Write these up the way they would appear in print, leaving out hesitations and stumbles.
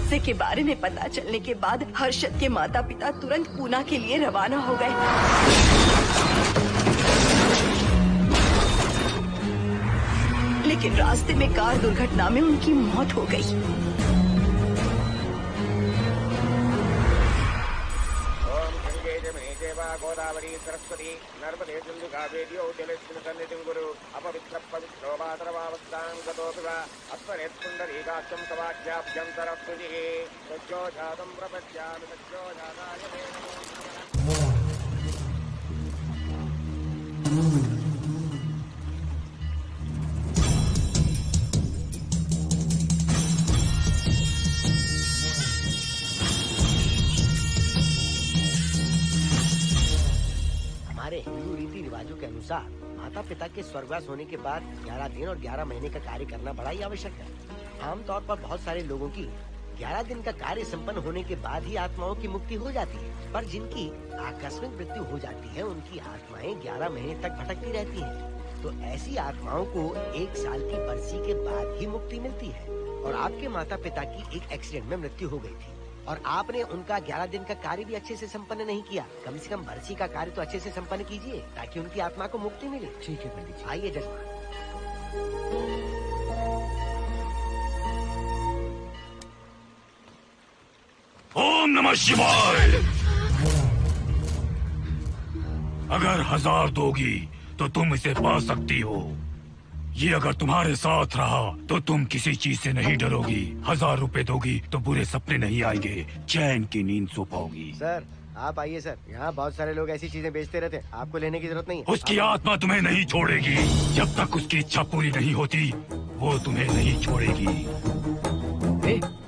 हादसे के बारे में पता चलने के बाद हर्षद के माता पिता तुरंत पूना के लिए रवाना हो गए। लेकिन रास्ते में कार दुर्घटना में उनकी मौत हो गई। गोदावरी सरस्वती नर्मदे सिंधु कावेरी जलेस्मिन् सन्निधिं कुरु अपवित्र पवित्रो वातरवावस्थां गतोऽपि अस्मरेत्पुण्डरीकाक्षं तवाख्याभ्यन्तरस्तुतिः सज्जो जातं प्रपद्यामि सज्जो जाताय मे नमो नमः। हमारे हिंदू रीति रिवाजों के अनुसार माता पिता के स्वर्गवास होने के बाद 11 दिन और 11 महीने का कार्य करना बड़ा ही आवश्यक है। आमतौर पर बहुत सारे लोगों की 11 दिन का कार्य संपन्न होने के बाद ही आत्माओं की मुक्ति हो जाती है, पर जिनकी आकस्मिक मृत्यु हो जाती है उनकी आत्माएं 11 महीने तक भटकती रहती हैं। तो ऐसी आत्माओं को 1 साल की बरसी के बाद ही मुक्ति मिलती है। और आपके माता पिता की एक एक्सीडेंट में मृत्यु हो गई थी और आपने उनका 11 दिन का कार्य भी अच्छे से संपन्न नहीं किया। कम से कम बरसी का कार्य तो अच्छे से संपन्न कीजिए ताकि उनकी आत्मा को मुक्ति मिले। ठीक है पंडित जी। आइए जजमान। ओम नमः शिवाय। अगर 1000 दोगी तो तुम इसे पा सकती हो। ये अगर तुम्हारे साथ रहा तो तुम किसी चीज से नहीं डरोगी। 1000 रुपए दोगी तो बुरे सपने नहीं आएंगे, चैन की नींद सो पाओगी। सर आप आइए सर, यहाँ बहुत सारे लोग ऐसी चीजें बेचते रहते हैं, आपको लेने की जरूरत नहीं है। उसकी आत्मा तुम्हें नहीं छोड़ेगी। जब तक उसकी इच्छा पूरी नहीं होती वो तुम्हें नहीं छोड़ेगी।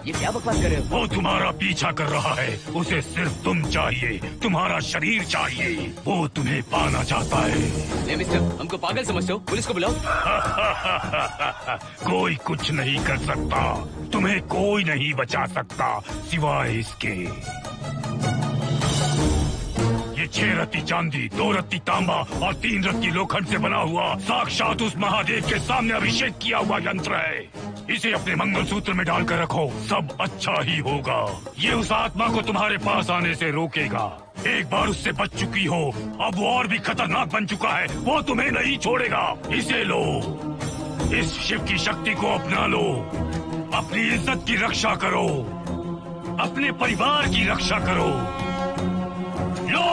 ये क्या बकवास कर रहे हो? वो तुम्हारा पीछा कर रहा है। उसे सिर्फ तुम चाहिए, तुम्हारा शरीर चाहिए। वो तुम्हें पाना चाहता है। मिस्टर, हमको पागल समझते हो? पुलिस को बुलाओ। कोई कुछ नहीं कर सकता, तुम्हें कोई नहीं बचा सकता सिवाय इसके। ये 6 रत्ती चांदी, 2 रत्ती तांबा और 3 रत्ती लोखंड से बना हुआ साक्षात उस महादेव के सामने अभिषेक किया हुआ यंत्र है। इसे अपने मंगलसूत्र में डालकर रखो, सब अच्छा ही होगा। ये उस आत्मा को तुम्हारे पास आने से रोकेगा। एक बार उससे बच चुकी हो, अब वो और भी खतरनाक बन चुका है। वो तुम्हें नहीं छोड़ेगा। इसे लो, इस शिव की शक्ति को अपना लो। अपनी इज्जत की रक्षा करो, अपने परिवार की रक्षा करो। लो,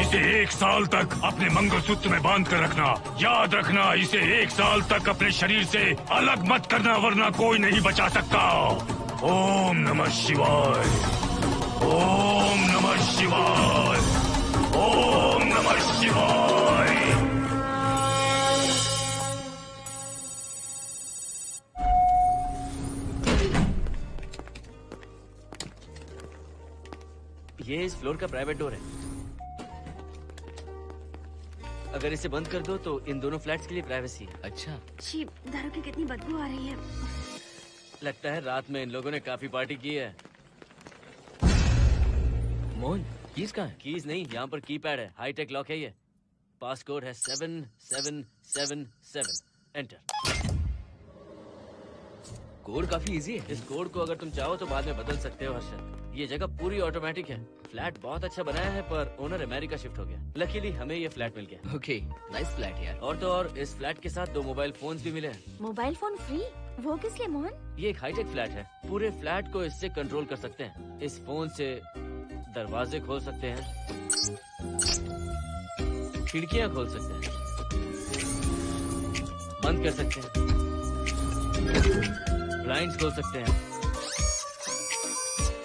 इसे 1 साल तक अपने मंगलसूत्र में बांध कर रखना। याद रखना, इसे 1 साल तक अपने शरीर से अलग मत करना, वरना कोई नहीं बचा सकता। ओम नमः शिवाय, ओम नमः शिवाय, ओम नमः शिवाय। ये इस फ्लोर का प्राइवेट डोर है। अगर इसे बंद कर दो तो इन दोनों फ्लैट्स के लिए प्राइवेसी है। अच्छा, छी, दारू की कितनी बदबू आ रही है। लगता है रात में इन लोगों ने काफी पार्टी की है। मोहन, कीज कहाँ है? कीज नहीं, यहाँ पर कीपैड है। हाईटेक लॉक है ये। पास कोड है 7777। एंटर। कोड काफी इजी है। इस कोड को अगर तुम चाहो तो बाद में बदल सकते हो हर्षद। ये जगह पूरी ऑटोमेटिक है। फ्लैट बहुत अच्छा बनाया है पर ओनर अमेरिका शिफ्ट हो गया। लकीली हमें ये फ्लैट मिल गया। ओके, नाइस फ्लैट यार। और तो और इस फ्लैट के साथ 2 मोबाइल फोन्स भी मिले हैं। Mobile phone free? वो किस लिए मोहन? ये एक हाईटेक फ्लैट है। पूरे फ्लैट को इससे कंट्रोल कर सकते हैं। इस फोन से दरवाजे खोल सकते हैं, खिड़कियां खोल सकते हैं, बंद कर सकते हैं, ब्लाइंड्स खोल सकते हैं,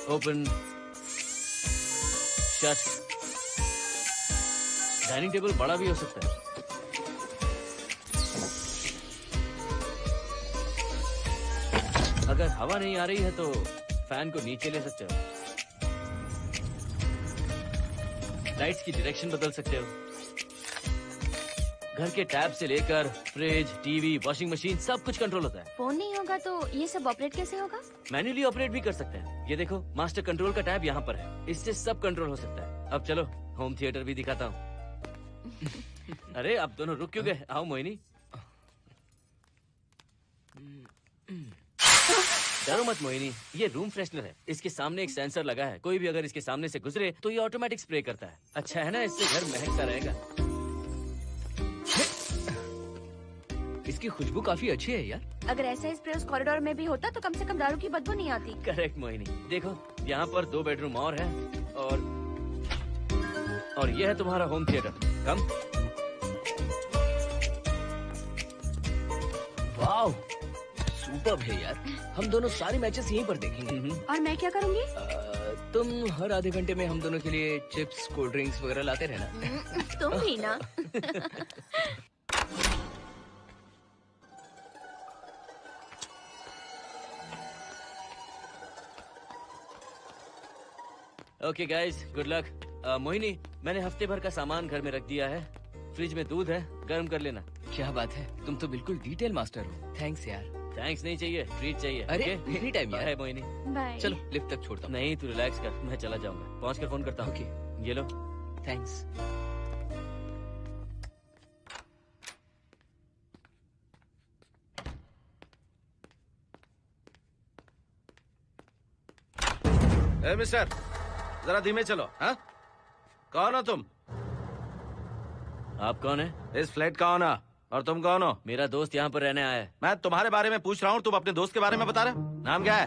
ओपन, शट। डाइनिंग टेबल बड़ा भी हो सकता है। अगर हवा नहीं आ रही है तो फैन को नीचे ले सकते हो। लाइट्स की डायरेक्शन बदल सकते हो। घर के टैब से लेकर फ्रिज, टीवी, वॉशिंग मशीन सब कुछ कंट्रोल होता है। फोन नहीं होगा तो ये सब ऑपरेट कैसे होगा? मैन्युअली ऑपरेट भी कर सकते हैं। ये देखो, मास्टर कंट्रोल का टैब यहाँ पर है। इससे सब कंट्रोल हो सकता है। अब चलो होम थिएटर भी दिखाता हूँ। अरे आप दोनों रुक क्यों गए? आओ मोहिनी। डरो मत मोहिनी, ये रूम फ्रेशनर है। इसके सामने एक सेंसर लगा है, कोई भी अगर इसके सामने से गुजरे तो ये ऑटोमेटिक स्प्रे करता है। अच्छा है ना, इससे घर महकता रहेगा। इसकी खुशबू काफी अच्छी है यार। अगर ऐसा स्प्रे उस कॉरिडोर में भी होता तो कम से कम दारू की बदबू नहीं आती। करेक्ट मोहिनी। देखो यहाँ पर 2 बेडरूम और है और ये है तुम्हारा होम थिएटर। कम। वाह, सुपर्ब है यार। हम दोनों सारे मैचेस यहीं पर देखेंगे। और मैं क्या करूँगी? तुम हर आधे घंटे में हम दोनों के लिए चिप्स, कोल्ड ड्रिंक्स वगैरह लाते रहना। तुम ही ना। Okay guys, good luck. Mohini, मैंने हफ्ते भर का सामान घर में रख दिया है। फ्रिज में दूध है, गर्म कर लेना। क्या बात है, तुम तो बिल्कुल डिटेल मास्टर हो। थैंक्स यार। थैंक्स नहीं चाहिए, ट्रीट चाहिए। अरे okay? एनी टाइम यार। बाय मोहिनी। बाय। चलो लिफ्ट तक छोड़ता हूँ। नहीं, तू रिलैक्स कर, मैं चला जाऊंगा। पहुंच कर फोन करता हूँ। ओके। ये लो। थैंक्स। मिस्टर, जरा धीमे चलो। हाँ, कौन हो तुम? आप कौन है? इस फ्लैट का ओनर। और तुम कौन हो? मेरा दोस्त यहाँ पर रहने आया है। मैं तुम्हारे बारे में पूछ रहा हूँ, तुम अपने दोस्त के बारे में बता रहे हो। नाम क्या है?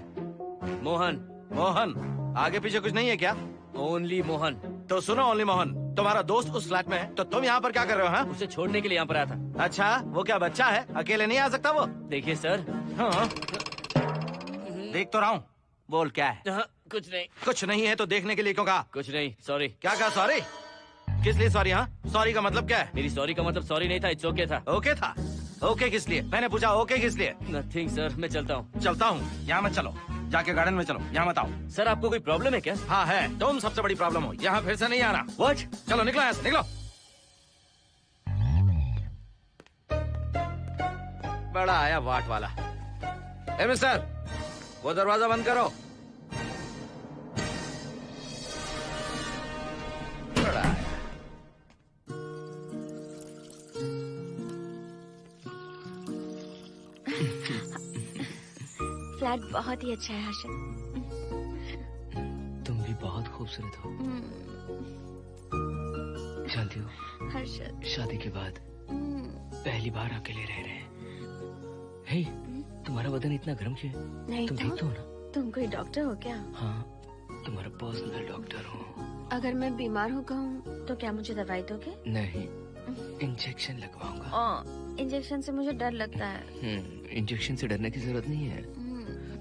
मोहन। मोहन? आगे पीछे कुछ नहीं है क्या? ओनली मोहन। तो सुनो ओनली मोहन, तुम्हारा दोस्त उस फ्लैट में है, तो तुम यहाँ पर क्या कर रहे हो? हाँ? उसे छोड़ने के लिए यहाँ पर आया था। अच्छा, वो क्या बच्चा है? अकेले नहीं आ सकता वो? देखिए सर। हाँ। देख तो रहा हूँ। बोल क्या है? हाँ, कुछ नहीं। कुछ नहीं है तो देखने के लिए क्यों कहा? कुछ नहीं, सॉरी। क्या कहा? सॉरी? किस लिए सॉरी? हाँ, सॉरी का मतलब क्या है? मेरी सॉरी का मतलब सॉरी नहीं था, इट्स ओके था। ओके था? ओके किस लिए? मैंने पूछा ओके किस लिए? नथिंग सर, मैं चलता हूँ। चलता हूँ? यहाँ मत चलो, जाके गार्डन में चलो। यहाँ मत आओ। सर आपको कोई प्रॉब्लम है क्या? हाँ है, तुम सबसे बड़ी प्रॉब्लम हो। यहाँ फिर से नहीं आना। व्हाट? चलो निकलो यहाँ से, निकलो। बड़ा आया वाट वाला। ए मिस्टर, वो दरवाजा बंद करो। बड़ा आया। फ्लैट बहुत ही अच्छा है हर्षद। तुम भी बहुत खूबसूरत हो। जानती हो, हर्षद। शादी के बाद पहली बार अकेले रह रहे हैं। हे, तुम्हारा बदन इतना गर्म क्यों है? नहीं तुम तो? देखते हो ना? तुम कोई डॉक्टर हो क्या? हाँ, तुम्हारा पर्सनल डॉक्टर हूँ। अगर मैं बीमार हो गई तो क्या मुझे दवाई दोगे? नहीं, इंजेक्शन लगवाऊंगा। इंजेक्शन से मुझे डर लगता है। इंजेक्शन से डरने की जरूरत नहीं है।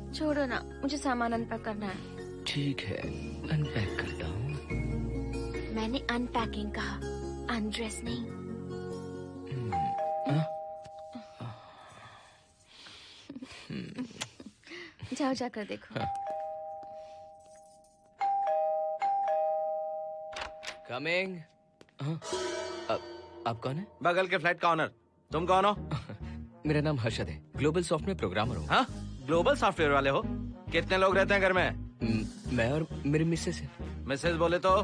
छोड़ो ना, मुझे सामान अनपैक करना है। ठीक है, अनपैक करता हूँ। मैंने अनपैकिंग कहा, अनड्रेस नहीं। जाओ जाकर देखो। कमिंग। आप कौन है? बगल के फ्लैट का ऑनर। तुम कौन हो? मेरा नाम हर्षद है, ग्लोबल सॉफ्टवेयर प्रोग्रामर हूँ। हाँ, ग्लोबल सॉफ्टवेयर वाले हो? कितने लोग रहते हैं घर में? मैं और मेरी मिसेस है। मिसेज बोले तो?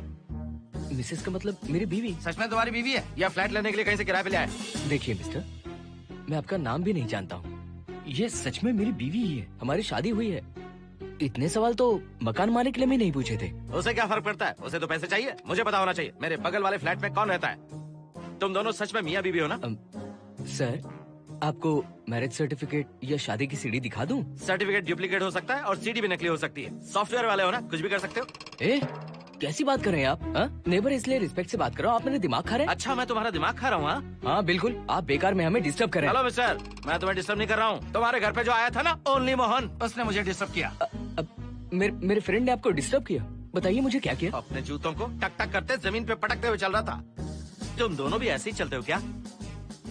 मिसेस का मतलब मेरी बीवी। सच में तुम्हारी बीवी है या फ्लैट लेने के लिए कहीं से किराए पे लाए? देखिए मिस्टर, मैं आपका नाम भी नहीं जानता हूँ। ये सच में मेरी बीवी ही है, हमारी शादी हुई है। इतने सवाल तो मकान मालिक ने भी नहीं पूछे थे। उसे क्या फर्क पड़ता है? उसे तो पैसे चाहिए। मुझे पता होना चाहिए मेरे बगल वाले फ्लैट में कौन रहता है। तुम दोनों सच में मियाँ बीवी हो ना? सर, आपको मैरिज सर्टिफिकेट या शादी की सीडी दिखा दूं? सर्टिफिकेट डुप्लीकेट हो सकता है और सीडी भी नकली हो सकती है। सॉफ्टवेयर वाले हो ना, कुछ भी कर सकते हो। ए, कैसी बात कर रहे हैं आप? नेबर, इसलिए रिस्पेक्ट से बात करो। आप मेरे दिमाग खा रहे हैं? अच्छा, मैं तुम्हारा दिमाग खा रहा हूँ? हाँ बिल्कुल, आप बेकार में हमें डिस्टर्ब कर रहे हैं। हेलो मिस्टर, मैं तुम्हें डिस्टर्ब नहीं कर रहा हूँ। तुम्हारे घर पे जो आया था ना ओनली मोहन, उसने मुझे डिस्टर्ब किया। मेरे फ्रेंड ने आपको डिस्टर्ब किया? बताइए मुझे क्या किया? अपने जूतों को टक टक करते जमीन पे पटकते हुए चल रहा था। तुम दोनों भी ऐसे ही चलते हो क्या?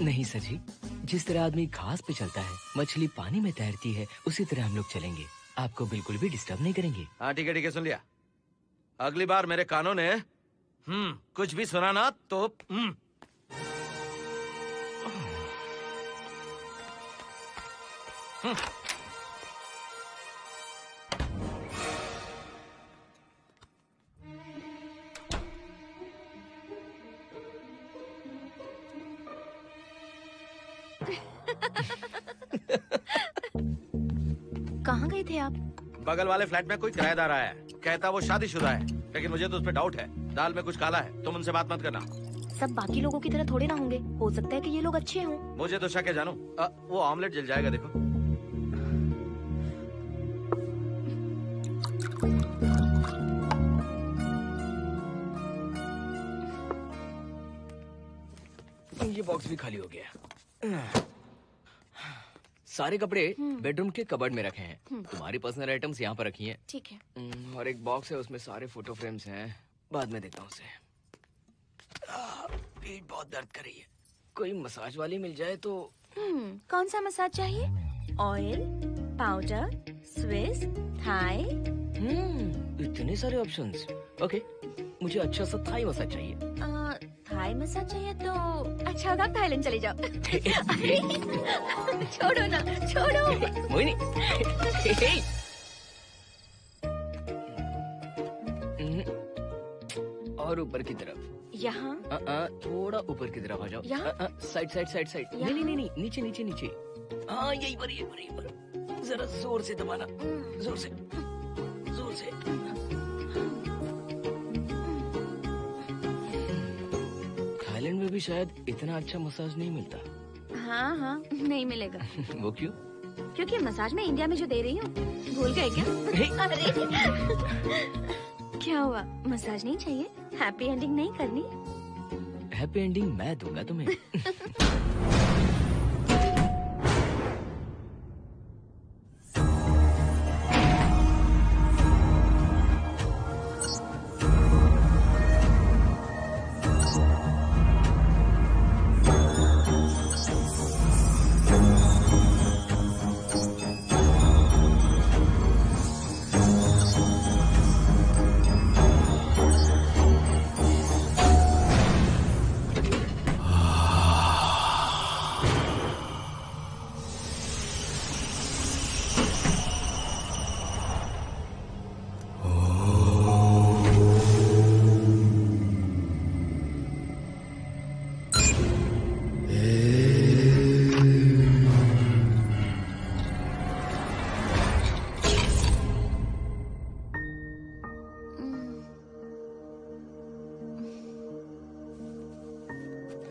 नहीं सर जी, जिस तरह आदमी घास पे चलता है, मछली पानी में तैरती है, उसी तरह हम लोग चलेंगे। आपको बिल्कुल भी डिस्टर्ब नहीं करेंगे। हाँ ठीक है, सुन लिया। अगली बार मेरे कानों ने कुछ भी सुना ना तो कहाँ गए थे आप? बगल वाले फ्लैट में कोई किराएदार आया है, कहता वो शादीशुदा है, लेकिन मुझे तो उस पर डाउट है। दाल में कुछ काला है, तुम उनसे बात मत करना। सब बाकी लोगों की तरह थोड़े ना होंगे, हो सकता है कि ये लोग अच्छे हों। मुझे तो शक है जानू। वो ऑमलेट जल जाएगा देखो। ये बॉक्स भी खाली हो गया। सारे कपड़े बेडरूम के कबर्ड में रखे हैं। तुम्हारी पर्सनल आइटम्स यहाँ पर रखी हैं। ठीक है। और एक बॉक्स है, उसमें सारे फोटो फ्रेम्स हैं। बाद में देखता हूँ उसे। पीठ बहुत दर्द कर रही है, कोई मसाज वाली मिल जाए तो। कौन सा मसाज चाहिए? Oil, powder, Swiss, Thai? इतने सारे ऑप्शंस। ओके, मुझे अच्छा सा थाई मसाज चाहिए। थाई मसाज चाहिए तो अच्छा होगा थाईलैंड चले जाओ। अरे, छोड़ो ना, छोड़ो। मोहिनी। और ऊपर की तरफ। यहाँ? थोड़ा ऊपर की तरफ आ जाओ। यहाँ? Side side side side. नहीं, नीचे नीचे नीचे। हाँ, यही पर। जरा जोर से दबाना, जोर से। थाईलैंड में भी शायद इतना अच्छा मसाज नहीं मिलता। हाँ, नहीं मिलेगा। वो क्यों? क्योंकि मसाज में इंडिया में जो दे रही हूँ, भूल गए क्या? अरे क्या हुआ, मसाज नहीं चाहिए? हैप्पी एंडिंग नहीं करनी? हैप्पी एंडिंग मैं दूंगा तुम्हें।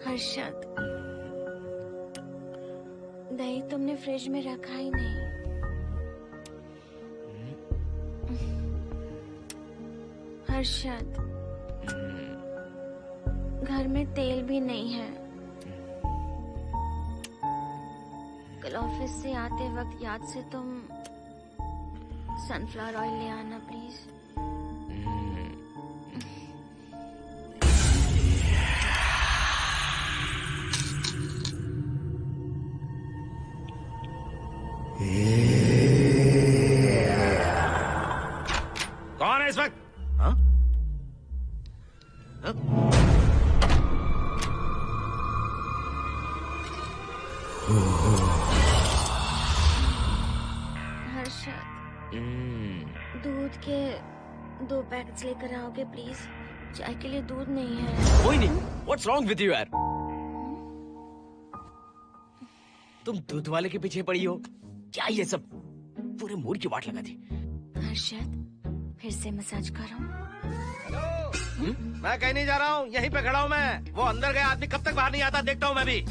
हर्षद, दही तुमने फ्रिज में रखा ही नहीं। हर्षद, घर में तेल भी नहीं है। कल ऑफिस से आते वक्त याद से तुम सनफ्लावर ऑयल ले आना प्लीज। कौन है इस वक्त? हाँ? हर्षद, दूध के 2 पैकेट्स लेकर आओगे प्लीज? चाय के लिए दूध नहीं है। Mohini, what's wrong with you यार? तुम दूध वाले के पीछे पड़ी हो क्या? ये सब पूरे मूड की वाट लगा दी। हर्षद, फिर से मसाज करो। मैं कहीं नहीं जा रहा हूँ, यहीं पे खड़ा हूँ मैं। वो अंदर गया आदमी कब तक बाहर नहीं आता, देखता हूँ मैं भी।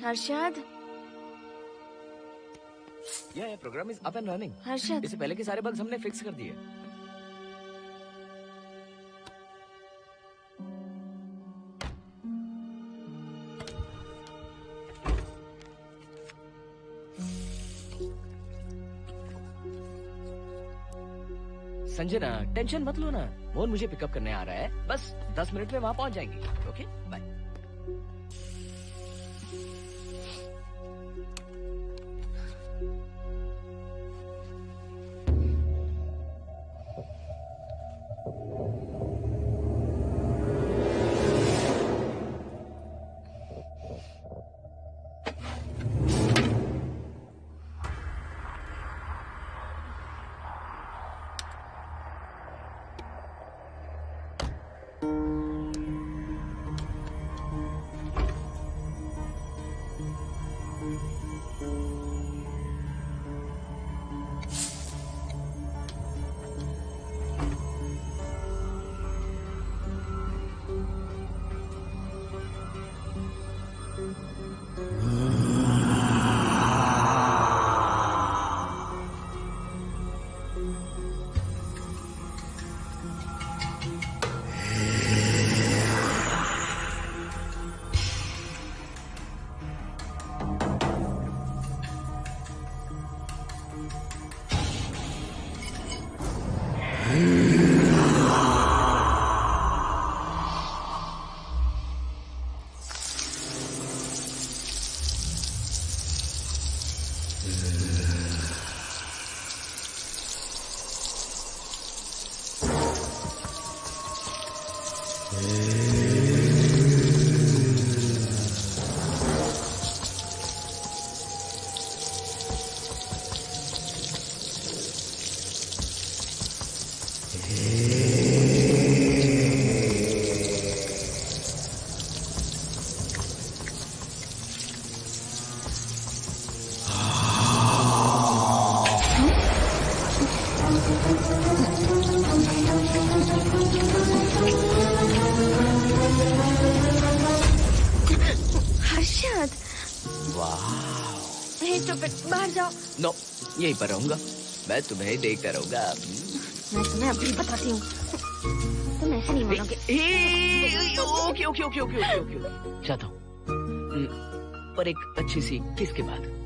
हर्षद, ये program is up and running. Harshad, इससे पहले के सारे बग्स हमने फिक्स कर दिए। संजना, टेंशन मत लो ना, मोहन मुझे पिकअप करने आ रहा है, बस 10 मिनट में वहां पहुंच जाएंगे। Okay bye. बाहर जाओ। नो, यहीं पर रहूंगा, मैं तुम्हें देखता रहूंगा। मैं तुम्हें अभी बताती हूँ, तुम ऐसे नहीं मानोगे। Okay okay okay okay okay okay, चाहता हूँ, पर एक अच्छी सी किस के बाद।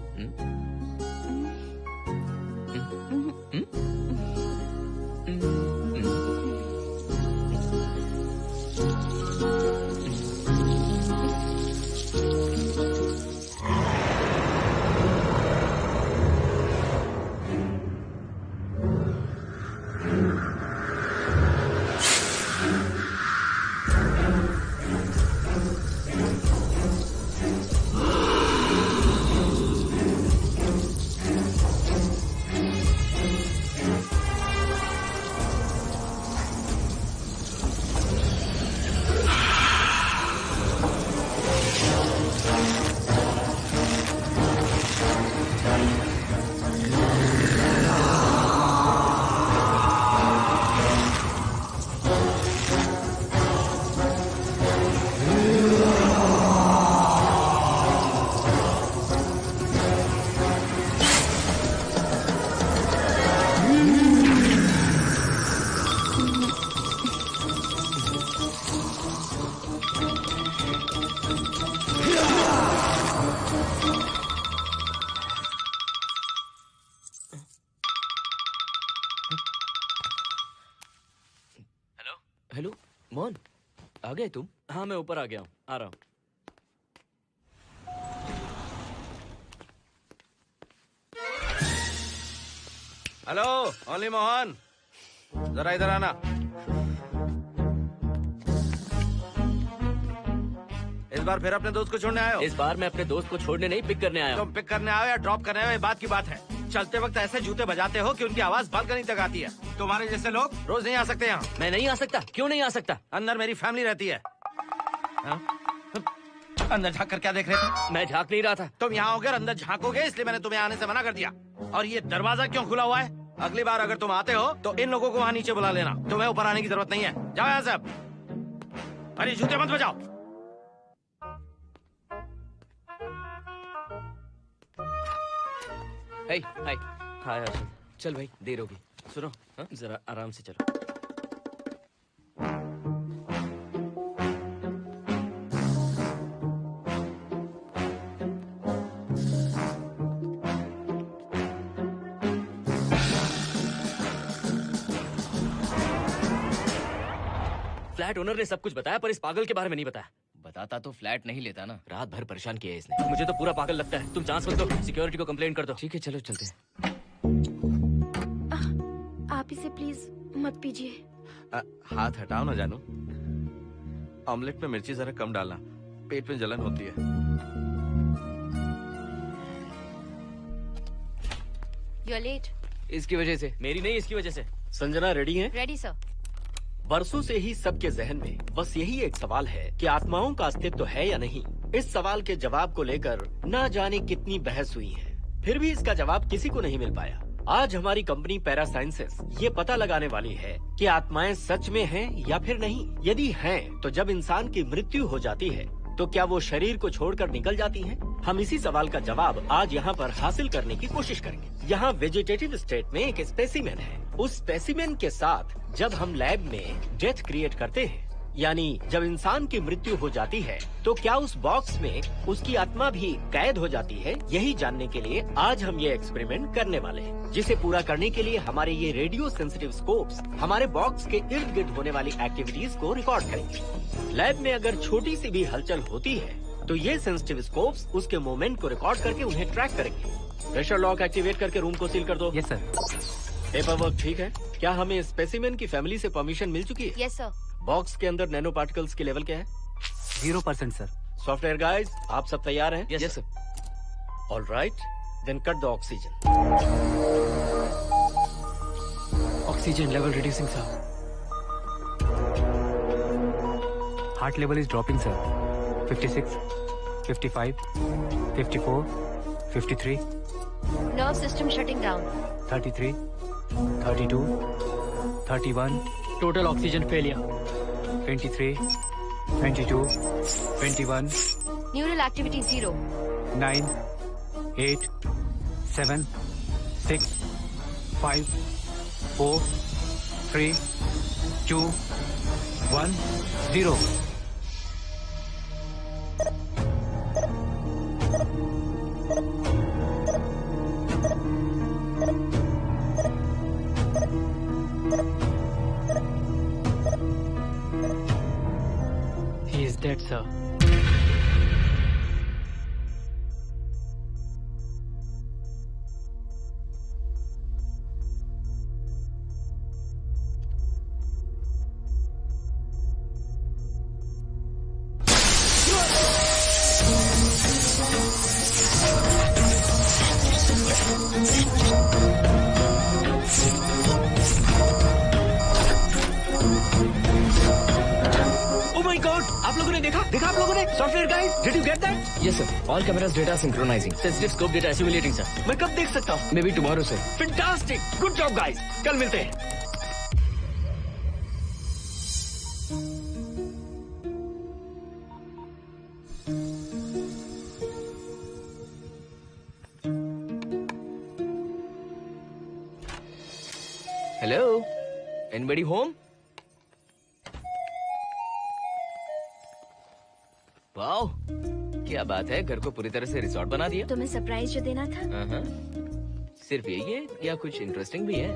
हेलो मोहन, आ गए तुम? हाँ मैं ऊपर आ गया हूँ, आ रहा हूँ। हेलो ओनली मोहन, जरा इधर आना। इस बार फिर अपने दोस्त को छोड़ने आए हो? इस बार मैं अपने दोस्त को छोड़ने नहीं, पिक करने आया हूँ। तुम पिक करने आए हो या ड्रॉप करने आए हो, ये बात की बात है। चलते वक्त ऐसे जूते बजाते हो कि उनकी आवाज बालकनी तक आती है। तुम्हारे जैसे लोग रोज नहीं आ सकते यहाँ। मैं नहीं आ सकता? क्यों नहीं आ सकता? अंदर मेरी फैमिली रहती है। अंदर झांक कर क्या देख रहे थे? मैं झांक नहीं रहा था। तुम यहाँ होकर अंदर झांकोगे, इसलिए मैंने तुम्हें आने से मना कर दिया। और ये दरवाजा क्यों खुला हुआ है? अगली बार अगर तुम आते हो तो इन लोगों को वहाँ नीचे बुला लेना। तुम्हें ऊपर आने की जरूरत नहीं है। जाओ यहाँ से अब। अरे जूते मत बजाओ। हाय हाय। हाय हर्षद। चल भाई, देर होगी। सुनो, हाँ? जरा आराम से चलो। फ्लैट ओनर ने सब कुछ बताया पर इस पागल के बारे में नहीं बताया। बताता तो फ्लैट नहीं लेता ना। रात भर परेशान किया है इसने। मुझे तो पूरा पागल लगता है। तुम चांस मत दो, सिक्योरिटी को कंप्लेंट कर दो। ठीक है, चलो चलते हैं। आप इसे प्लीज मत पीजिए। हाथ हटाओ ना जानू। ऑमलेट में मिर्ची जरा कम डालना, पेट में जलन होती है। You are late. इसकी वजह से। मेरी नहीं, इसकी वजह से। संजना रेडी हैं? Ready sir. बरसों से ही सबके जहन में बस यही एक सवाल है कि आत्माओं का अस्तित्व है या नहीं। इस सवाल के जवाब को लेकर ना जाने कितनी बहस हुई है, फिर भी इसका जवाब किसी को नहीं मिल पाया। आज हमारी कंपनी पैरा साइंसेस ये पता लगाने वाली है कि आत्माएं सच में हैं या फिर नहीं। यदि हैं, तो जब इंसान की मृत्यु हो जाती है तो क्या वो शरीर को छोड़कर निकल जाती हैं? हम इसी सवाल का जवाब आज यहाँ पर हासिल करने की कोशिश करेंगे। यहाँ वेजिटेटिव स्टेट में एक स्पेसिमेन है। उस स्पेसिमेन के साथ जब हम लैब में डेथ क्रिएट करते हैं, यानी जब इंसान की मृत्यु हो जाती है, तो क्या उस बॉक्स में उसकी आत्मा भी कैद हो जाती है? यही जानने के लिए आज हम ये एक्सपेरिमेंट करने वाले हैं, जिसे पूरा करने के लिए हमारे ये रेडियो सेंसिटिव स्कोप्स हमारे बॉक्स के इर्द गिर्द होने वाली एक्टिविटीज को रिकॉर्ड करेंगे। लैब में अगर छोटी सी भी हलचल होती है तो ये सेंसिटिव स्कोप्स उसके मूवमेंट को रिकॉर्ड करके उन्हें ट्रैक करेंगे। प्रेशर लॉक एक्टिवेट करके रूम को सील कर दो। Yes sir. पेपर वर्क ठीक है? क्या हमें स्पेसिमेन की फैमिली से परमिशन मिल चुकी है? Yes sir. बॉक्स के अंदर नैनो पार्टिकल्स की लेवल क्या है? 0% सर। सॉफ्टवेयर गाइस, आप सब तैयार हैं? Yes sir. All right, then cut the oxygen. Oxygen level reducing sir. Heart level is dropping sir. 56, 55, 54, 53, Nerve system shutting down. 33, 32, 31. Total oxygen failure. 23, 22, 21. Neural activity 0. 9, 8, 7, 6, 5, 4, 3, 2, 1, 0. He is dead, sir. आप लोगों ने देखा आप लोगों ने? Software guys, did you get that? Yes sir, all cameras data synchronising. Sensitive scope data assimilating sir. मैं कब देख सकता हूँ? May be tomorrow sir. Fantastic, good job guys, कल मिलते हैं। Hello, anybody home? वाओ, क्या बात है, घर को पूरी तरह से रिसोर्ट बना दिया। तुम्हें सरप्राइज जो देना था। सिर्फ यही है या कुछ इंटरेस्टिंग भी है?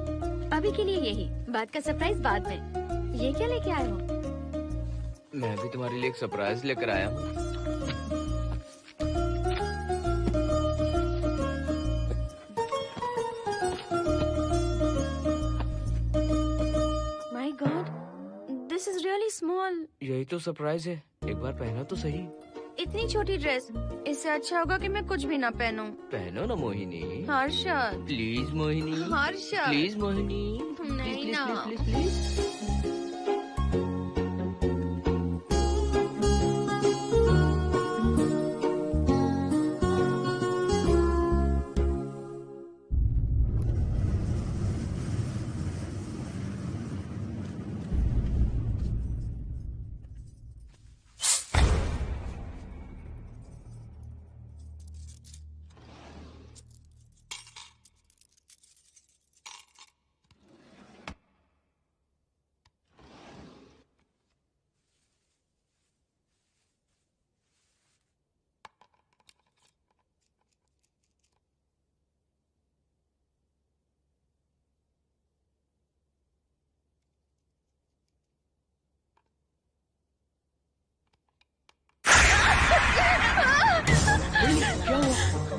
अभी के लिए यही, बात का सरप्राइज बाद में। ये क्या लेके आए हो? मैं भी तुम्हारे लिए एक सरप्राइज लेकर आया हूँ। My God, this is really small. यही तो सरप्राइज है, एक बार पहना तो सही। इतनी छोटी ड्रेस, इससे अच्छा होगा कि मैं कुछ भी ना पहनूं। पहनो ना मोहिनी। हर्षद, प्लीज मोहिनी। हर्षद, प्लीज मोहिनी। नहीं प्लीज, ना। Please, please, please.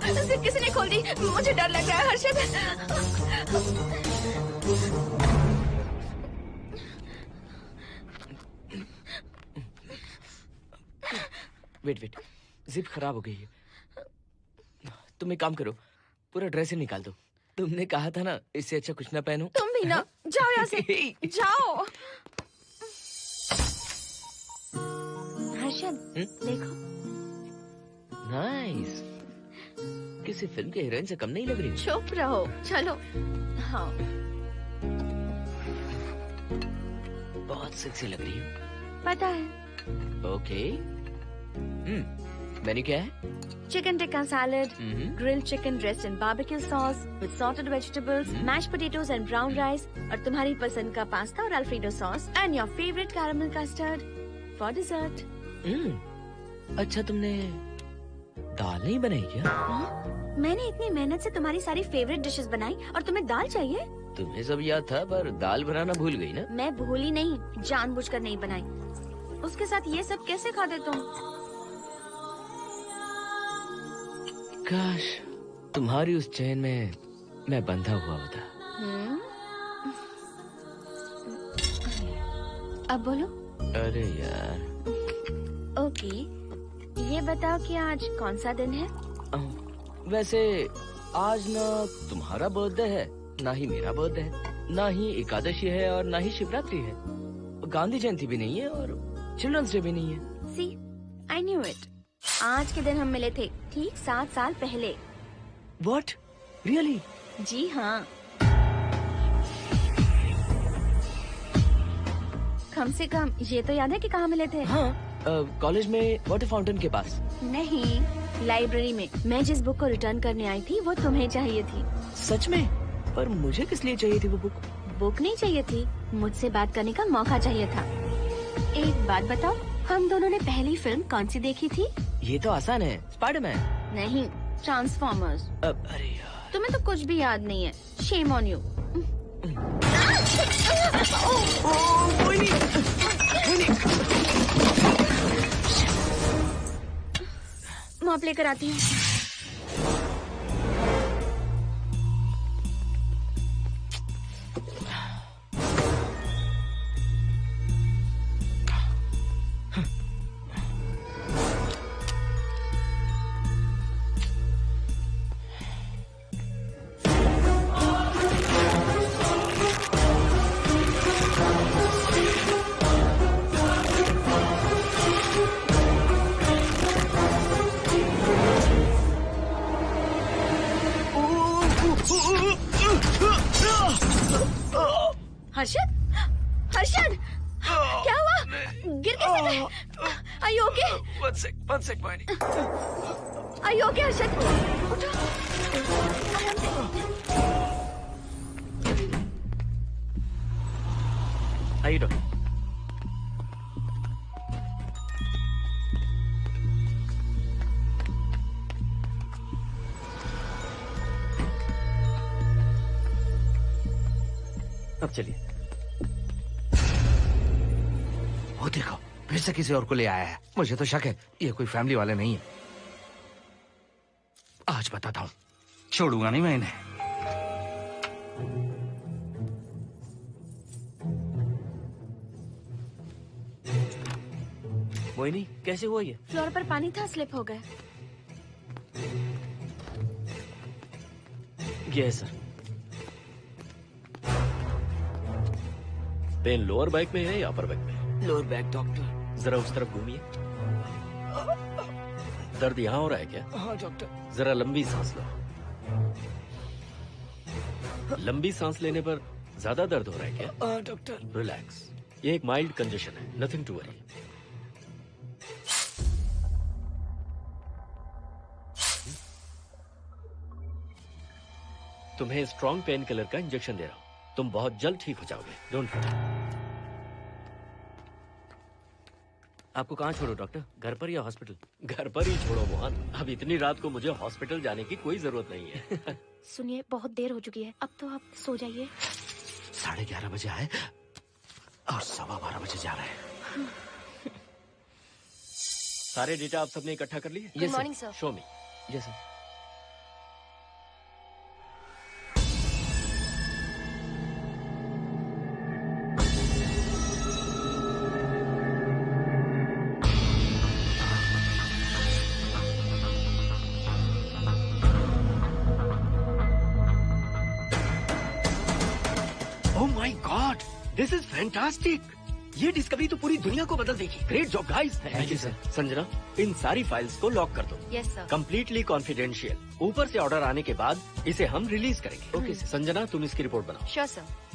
जिप किसी ने खोल दी, मुझे डर लग रहा है हर्षद। वेट, जिप खराब हो गई है। तुम एक काम करो, पूरा ड्रेस ही निकाल दो। तुमने कहा था ना इससे अच्छा कुछ ना पहनो। तुम भी ना, जाओ यहाँ से, जाओ। हर्षद, देखो। नाइस। किसी फिल्म के हीरोइन से कम नहीं लग रही। चुप रहो, चलो। हाँ, बहुत सेक्सी लग रही है। पता है। ओके। मेन्यू क्या है? Chicken tikka salad, grilled chicken dressed in barbecue sauce with salted vegetables, mashed potatoes and brown rice, और तुम्हारी पसंद का पास्ता और alfredo sauce, and your favorite caramel custard for dessert. अच्छा, तुमने दाल नहीं बनाई क्या? मैंने इतनी मेहनत से तुम्हारी सारी फेवरेट डिशेस बनाई और तुम्हें दाल चाहिए? तुम्हें सब याद था, पर दाल बनाना भूल गई ना? मैं भूली नहीं, जानबूझकर नहीं बनाई। उसके साथ ये सब कैसे खाते तुम? काश तुम्हारी उस चैन में मैं बंधा हुआ होता। अब बोलो। अरे यार। ओके, ये बताओ कि आज कौन सा दिन है? वैसे आज ना तुम्हारा बर्थडे है, ना ही मेरा बर्थडे है, ना ही एकादशी है और ना ही शिवरात्रि है। गांधी जयंती भी नहीं है और चिल्ड्रंस डे भी नहीं है। See, I knew it. आज के दिन हम मिले थे, ठीक 7 साल पहले। What? Really? जी हाँ। कम से कम ये तो याद है कि कहाँ मिले थे? हाँ, कॉलेज में वाटर फाउंटेन के पास। नहीं, लाइब्रेरी में। मैं जिस बुक को रिटर्न करने आई थी वो तुम्हें चाहिए थी। सच में? पर मुझे किस लिए चाहिए थी वो बुक? बुक नहीं चाहिए थी, मुझसे बात करने का मौका चाहिए था। एक बात बताओ, हम दोनों ने पहली फिल्म कौन सी देखी थी? ये तो आसान है, स्पाइडरमैन। नहीं, ट्रांसफॉर्मर्स। अरे यार, तुम्हें तो कुछ भी याद नहीं है। Shame on you. मॉप लेकर आती हूँ। हर्षद, हर्षद, क्या हुआ? गिर कैसे गए? Are you okay? One sec, Maini. Are you okay, Harshad? उठो। आराम से। आइए डॉक्टर। अब चलिए। वो देखो, फिर से किसी और को ले आया है। मुझे तो शक है ये कोई फैमिली वाले नहीं है। आज बताता हूँ, छोड़ूंगा नहीं मैं इन्हें। मोहिनी, कैसे हुआ ये? फ्लोर पर पानी था, स्लिप हो गए। ये है सर। पेन लोअर बैक में है या अपर बैक में? Lower back doctor. जरा उस तरफ घूमिए। दर्द यहाँ हो रहा है क्या? हाँ डॉक्टर। जरा लंबी सांस लो। लंबी सांस लेने पर ज्यादा दर्द हो रहा है क्या? हाँ डॉक्टर। रिलैक्स, ये एक माइल्ड कंजेशन है, नथिंग टू वरी। तुम्हें स्ट्रॉन्ग पेन किलर का इंजेक्शन दे रहा हूं, तुम बहुत जल्द ठीक हो जाओगे। Don't worry. आपको कहाँ छोड़ो डॉक्टर, घर पर या हॉस्पिटल? घर पर ही छोड़ो मोहन, अब इतनी रात को मुझे हॉस्पिटल जाने की कोई जरूरत नहीं है। सुनिए, बहुत देर हो चुकी है, अब तो आप सो जाइए। 11:30 बजे आए और 12:15 बजे जा रहे हैं। सारे डेटा आप सबने इकट्ठा कर लिए? Good morning, sir. Show me. Yes sir. This is fantastic. ये डिस्कवरी तो पूरी दुनिया को बदल देगी। Great job guys. Thank you sir. Sanjana, इन सारी फाइल्स को लॉक कर दो। Yes sir. Completely confidential. ऊपर से ऑर्डर आने के बाद इसे हम रिलीज करेंगे। ओके संजना, तुम इसकी रिपोर्ट बनाओ। Sure sir.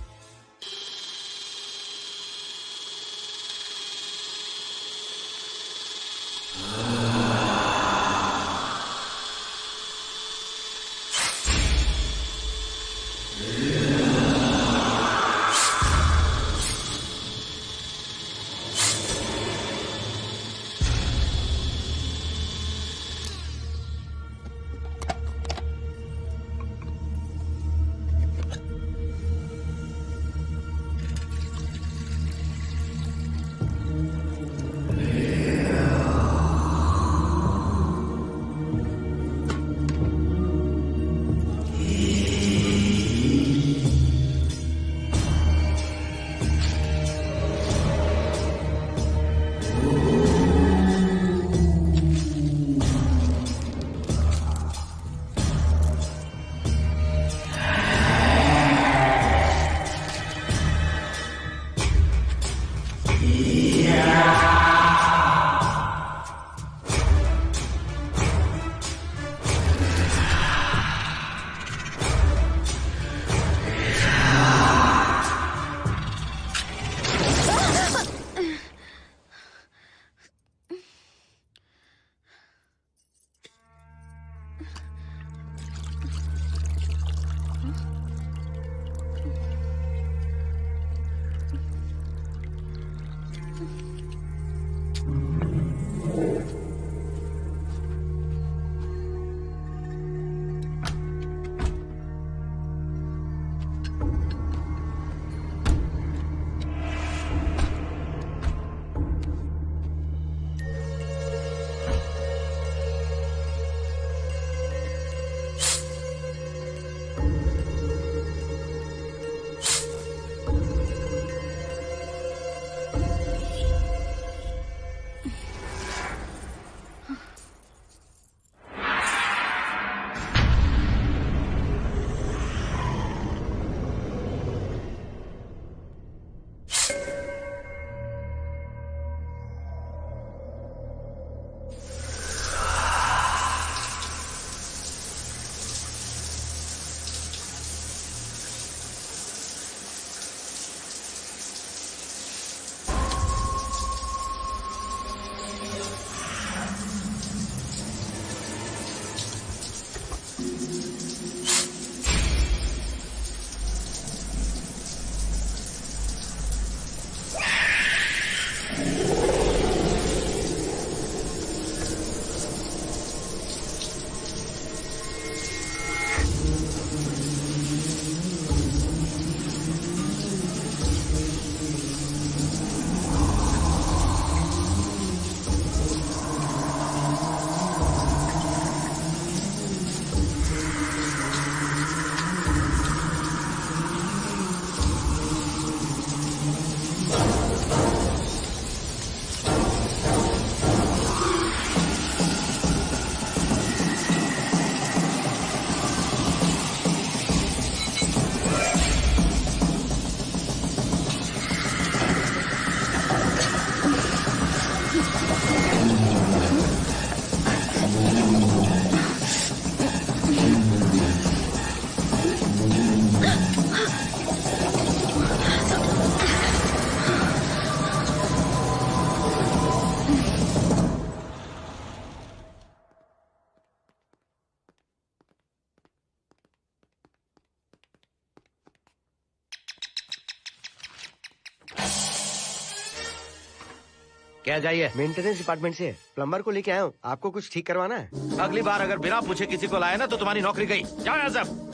क्या चाहिए? मेंटेनेंस डिपार्टमेंट से प्लम्बर को लेके आया हूँ। आपको कुछ ठीक करवाना है? अगली बार अगर बिना पूछे किसी को लाए ना तो तुम्हारी नौकरी गई। जाओ यहाँ सब।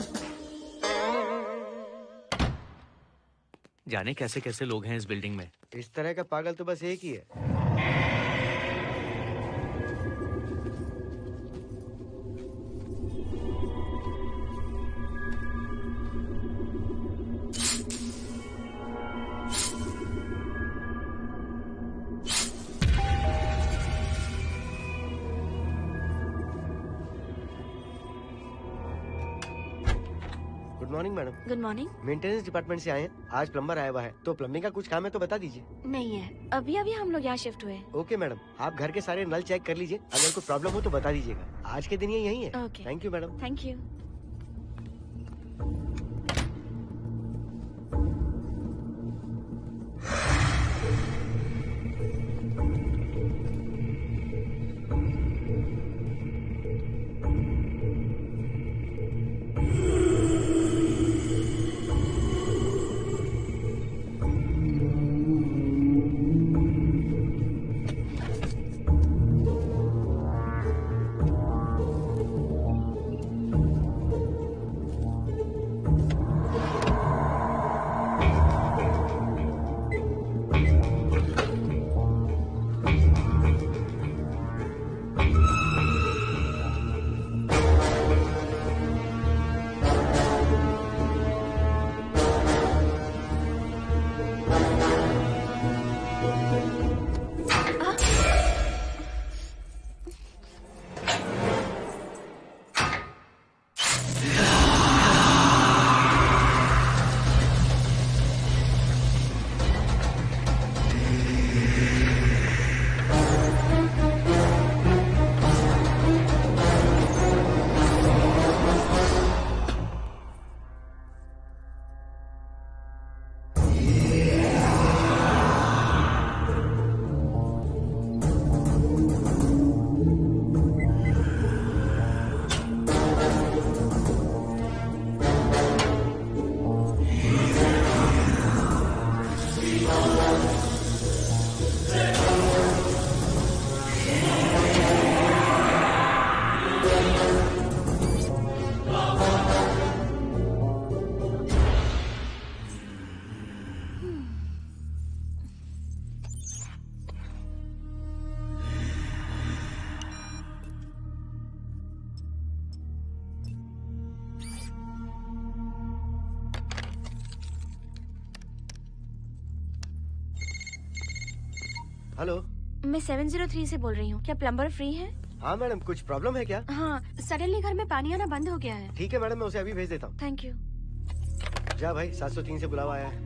जाने कैसे कैसे लोग हैं इस बिल्डिंग में। इस तरह का पागल तो बस एक ही है। Good morning madam. Good morning. Maintenance department से आए हैं। आज प्लम्बर आया हुआ है, तो प्लम्बिंग का कुछ काम है तो बता दीजिए। नहीं है, अभी अभी हम लोग यहाँ शिफ्ट हुए। ओके मैडम, आप घर के सारे नल चेक कर लीजिए, अगर कोई प्रॉब्लम हो तो बता दीजिएगा। आज के दिन ये यही है। Okay. Thank you madam. Thank you. Hello, मैं 703 से बोल रही हूँ। क्या प्लम्बर फ्री है? हाँ मैडम, कुछ प्रॉब्लम है क्या? हाँ, सडनली घर में पानी आना बंद हो गया है। ठीक है मैडम, मैं उसे अभी भेज देता हूँ। Thank you. जा भाई, 703 से बुलावा आया है।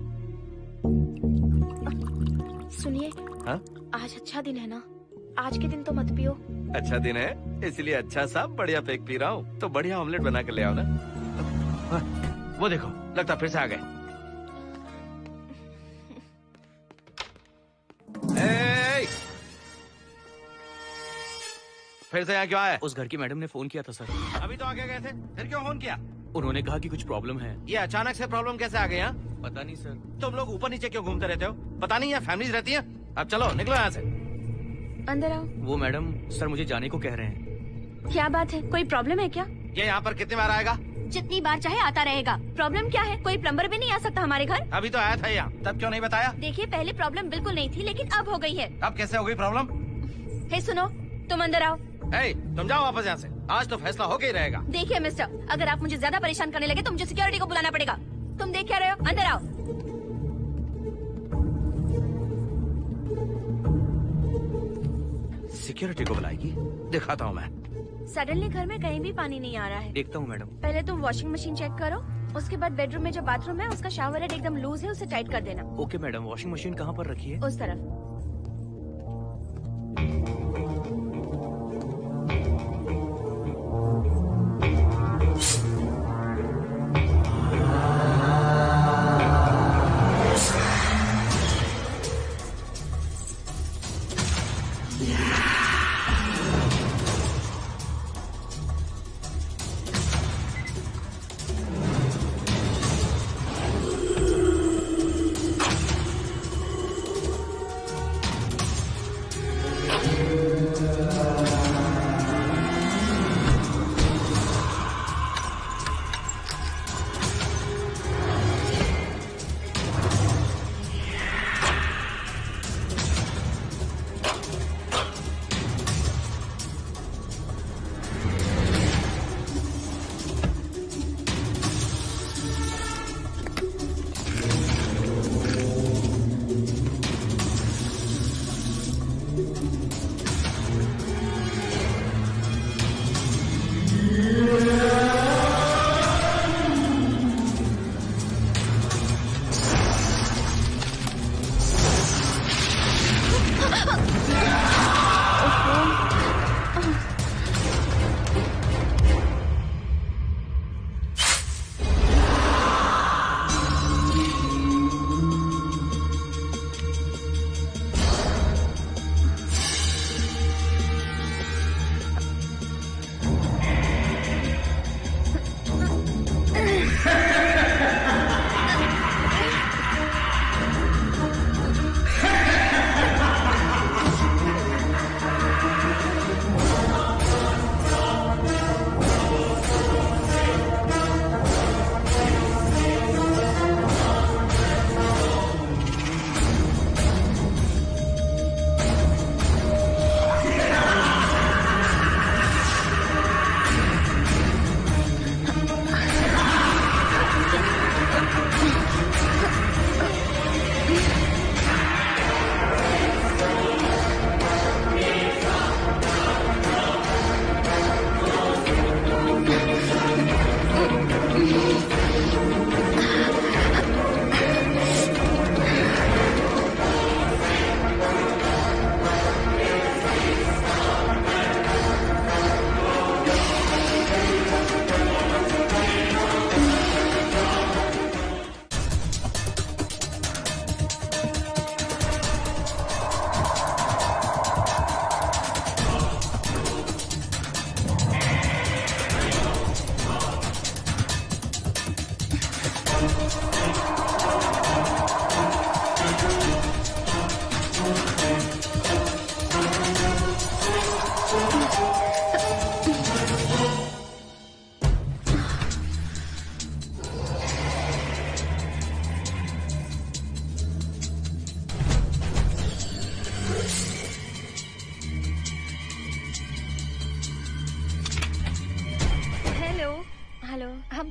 सुनिए, हाँ? आज अच्छा दिन है ना? आज के दिन तो मत पियो। अच्छा दिन है, इसलिए अच्छा सा बढ़िया पेक पी रहा हूँ। तो बढ़िया ऑमलेट बना कर ले आओ ना। वो देखो, लगता फिर से आ गए। फिर से यहाँ क्यों आए? उस घर की मैडम ने फोन किया था सर। अभी तो आगे गए थे, फिर क्यों फोन किया? उन्होंने कहा कि कुछ प्रॉब्लम है। ये अचानक से प्रॉब्लम कैसे आ गई? यहाँ पता नहीं सर। तुम लोग ऊपर नीचे क्यों घूमते रहते हो? पता नहीं यहाँ फैमिलीज रहती हैं? अब चलो निकलो यहाँ से। अंदर आओ। वो मैडम सर मुझे जाने को कह रहे हैं। क्या बात है, कोई प्रॉब्लम है क्या? ये यहाँ पर कितनी बार आएगा? जितनी बार चाहे आता रहेगा। प्रॉब्लम क्या है? कोई प्लम्बर भी नहीं आ सकता हमारे घर? अभी तो आया था यहाँ, तब क्यों नहीं बताया? देखिए, पहले प्रॉब्लम बिल्कुल नहीं थी, लेकिन अब हो गई है। अब कैसे हो गई प्रॉब्लम? हे सुनो, तुम अंदर आओ। तुम जाओ वापस यहाँ से। आज तो फैसला होके ही रहेगा। देखिए मिस्टर, अगर आप मुझे ज्यादा परेशान करने लगे तो मुझे सिक्योरिटी को बुलाना पड़ेगा। तुम देख क्या रहे हो? अंदर आओ। सिक्योरिटी को बुलाएगी? दिखाता हूँ मैं। सडनली घर में कहीं भी पानी नहीं आ रहा है। देखता हूँ मैडम। पहले तुम वॉशिंग मशीन चेक करो, उसके बाद बेडरूम में जो बाथरूम है उसका शावर हेड एकदम लूज है, उसे टाइट कर देना। Okay madam. वॉशिंग मशीन कहाँ पर रखी है? उस तरफ।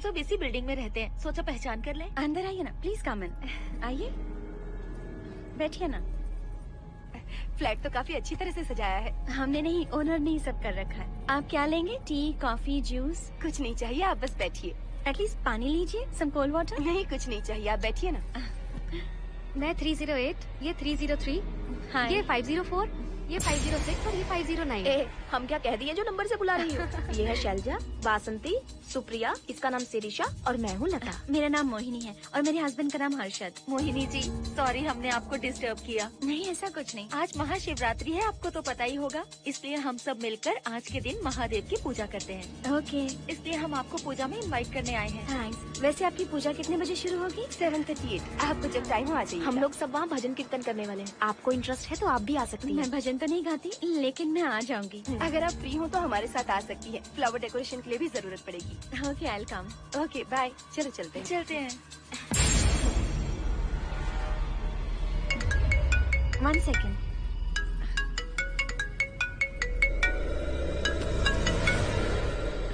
सब इसी बिल्डिंग में रहते हैं, सोचा पहचान कर ले। अंदर आइए ना, प्लीज कम इन। आइए, बैठिए ना। फ्लैट तो काफी अच्छी तरह से सजाया है। हमने नहीं, ओनर ने ही सब कर रखा है। आप क्या लेंगे? T, coffee, juice? कुछ नहीं चाहिए, आप बस बैठिए। एटलीस्ट पानी लीजिए, सम कोल्ड वाटर। नहीं, कुछ नहीं चाहिए, आप बैठिए ना। मैं 308, ये 303, हाँ। ये 504, ये 506 और ये 509। ए, हम क्या कह दिए जो नंबर से बुला रही हो? ये है शैलजा, वासंती, सुप्रिया, इसका नाम शिरीषा और मैं हूँ लता। मेरा नाम मोहिनी है और मेरे हस्बैंड का नाम हर्षद। मोहिनी जी, सॉरी हमने आपको डिस्टर्ब किया। नहीं, ऐसा कुछ नहीं। आज महाशिवरात्रि है, आपको तो पता ही होगा, इसलिए हम सब मिलकर आज के दिन महादेव की पूजा करते हैं। ओके, इसलिए हम आपको पूजा में इनवाइट करने आए हैं। थैंक्स। वैसे आपकी पूजा कितने बजे शुरू होगी? 7:38। आपको जब टाइम हो आ जाइए। हम लोग सब वहाँ भजन कीर्तन करने वाले हैं। आपको इंटरेस्ट है तो आप भी आ सकती हैं। मैं भजन तो नहीं गाती, लेकिन मैं आ जाऊंगी। अगर आप फ्री हो तो हमारे साथ आ सकती है। फ्लावर डेकोरेशन के लिए भी जरूरत पड़ेगी। Okay, I will come. Okay, bye. चलो चलते हैं। चलते हैं। 1 सेकेंड।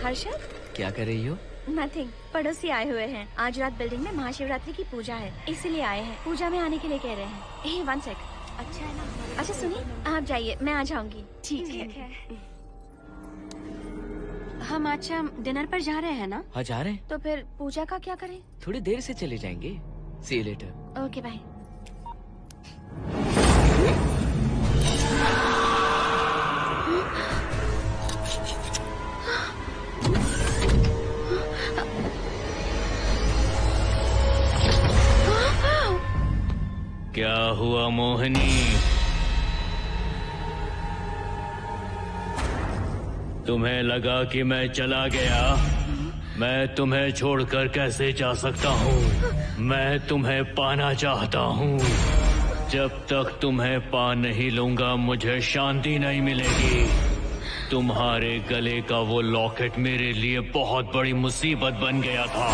हर्षद, क्या कर रही हो? नथिंग। पड़ोसी आए हुए हैं। आज रात बिल्डिंग में महाशिवरात्रि की पूजा है, इसीलिए आए हैं। पूजा में आने के लिए कह रहे हैं। 1 सेकेंड। अच्छा है ना? अच्छा सुनिए, आप जाइए, मैं आ जाऊंगी। ठीक है। हम आज डिनर पर जा रहे हैं ना? हाँ, जा रहे हैं। तो फिर पूजा का क्या करें? थोड़ी देर से चले जाएंगे। See you later. Okay, bye. क्या हुआ मोहिनी? तुम्हें लगा कि मैं चला गया? मैं तुम्हें छोड़कर कैसे जा सकता हूँ? मैं तुम्हें पाना चाहता हूँ। जब तक तुम्हें पा नहीं लूंगा मुझे शांति नहीं मिलेगी। तुम्हारे गले का वो लॉकेट मेरे लिए बहुत बड़ी मुसीबत बन गया था।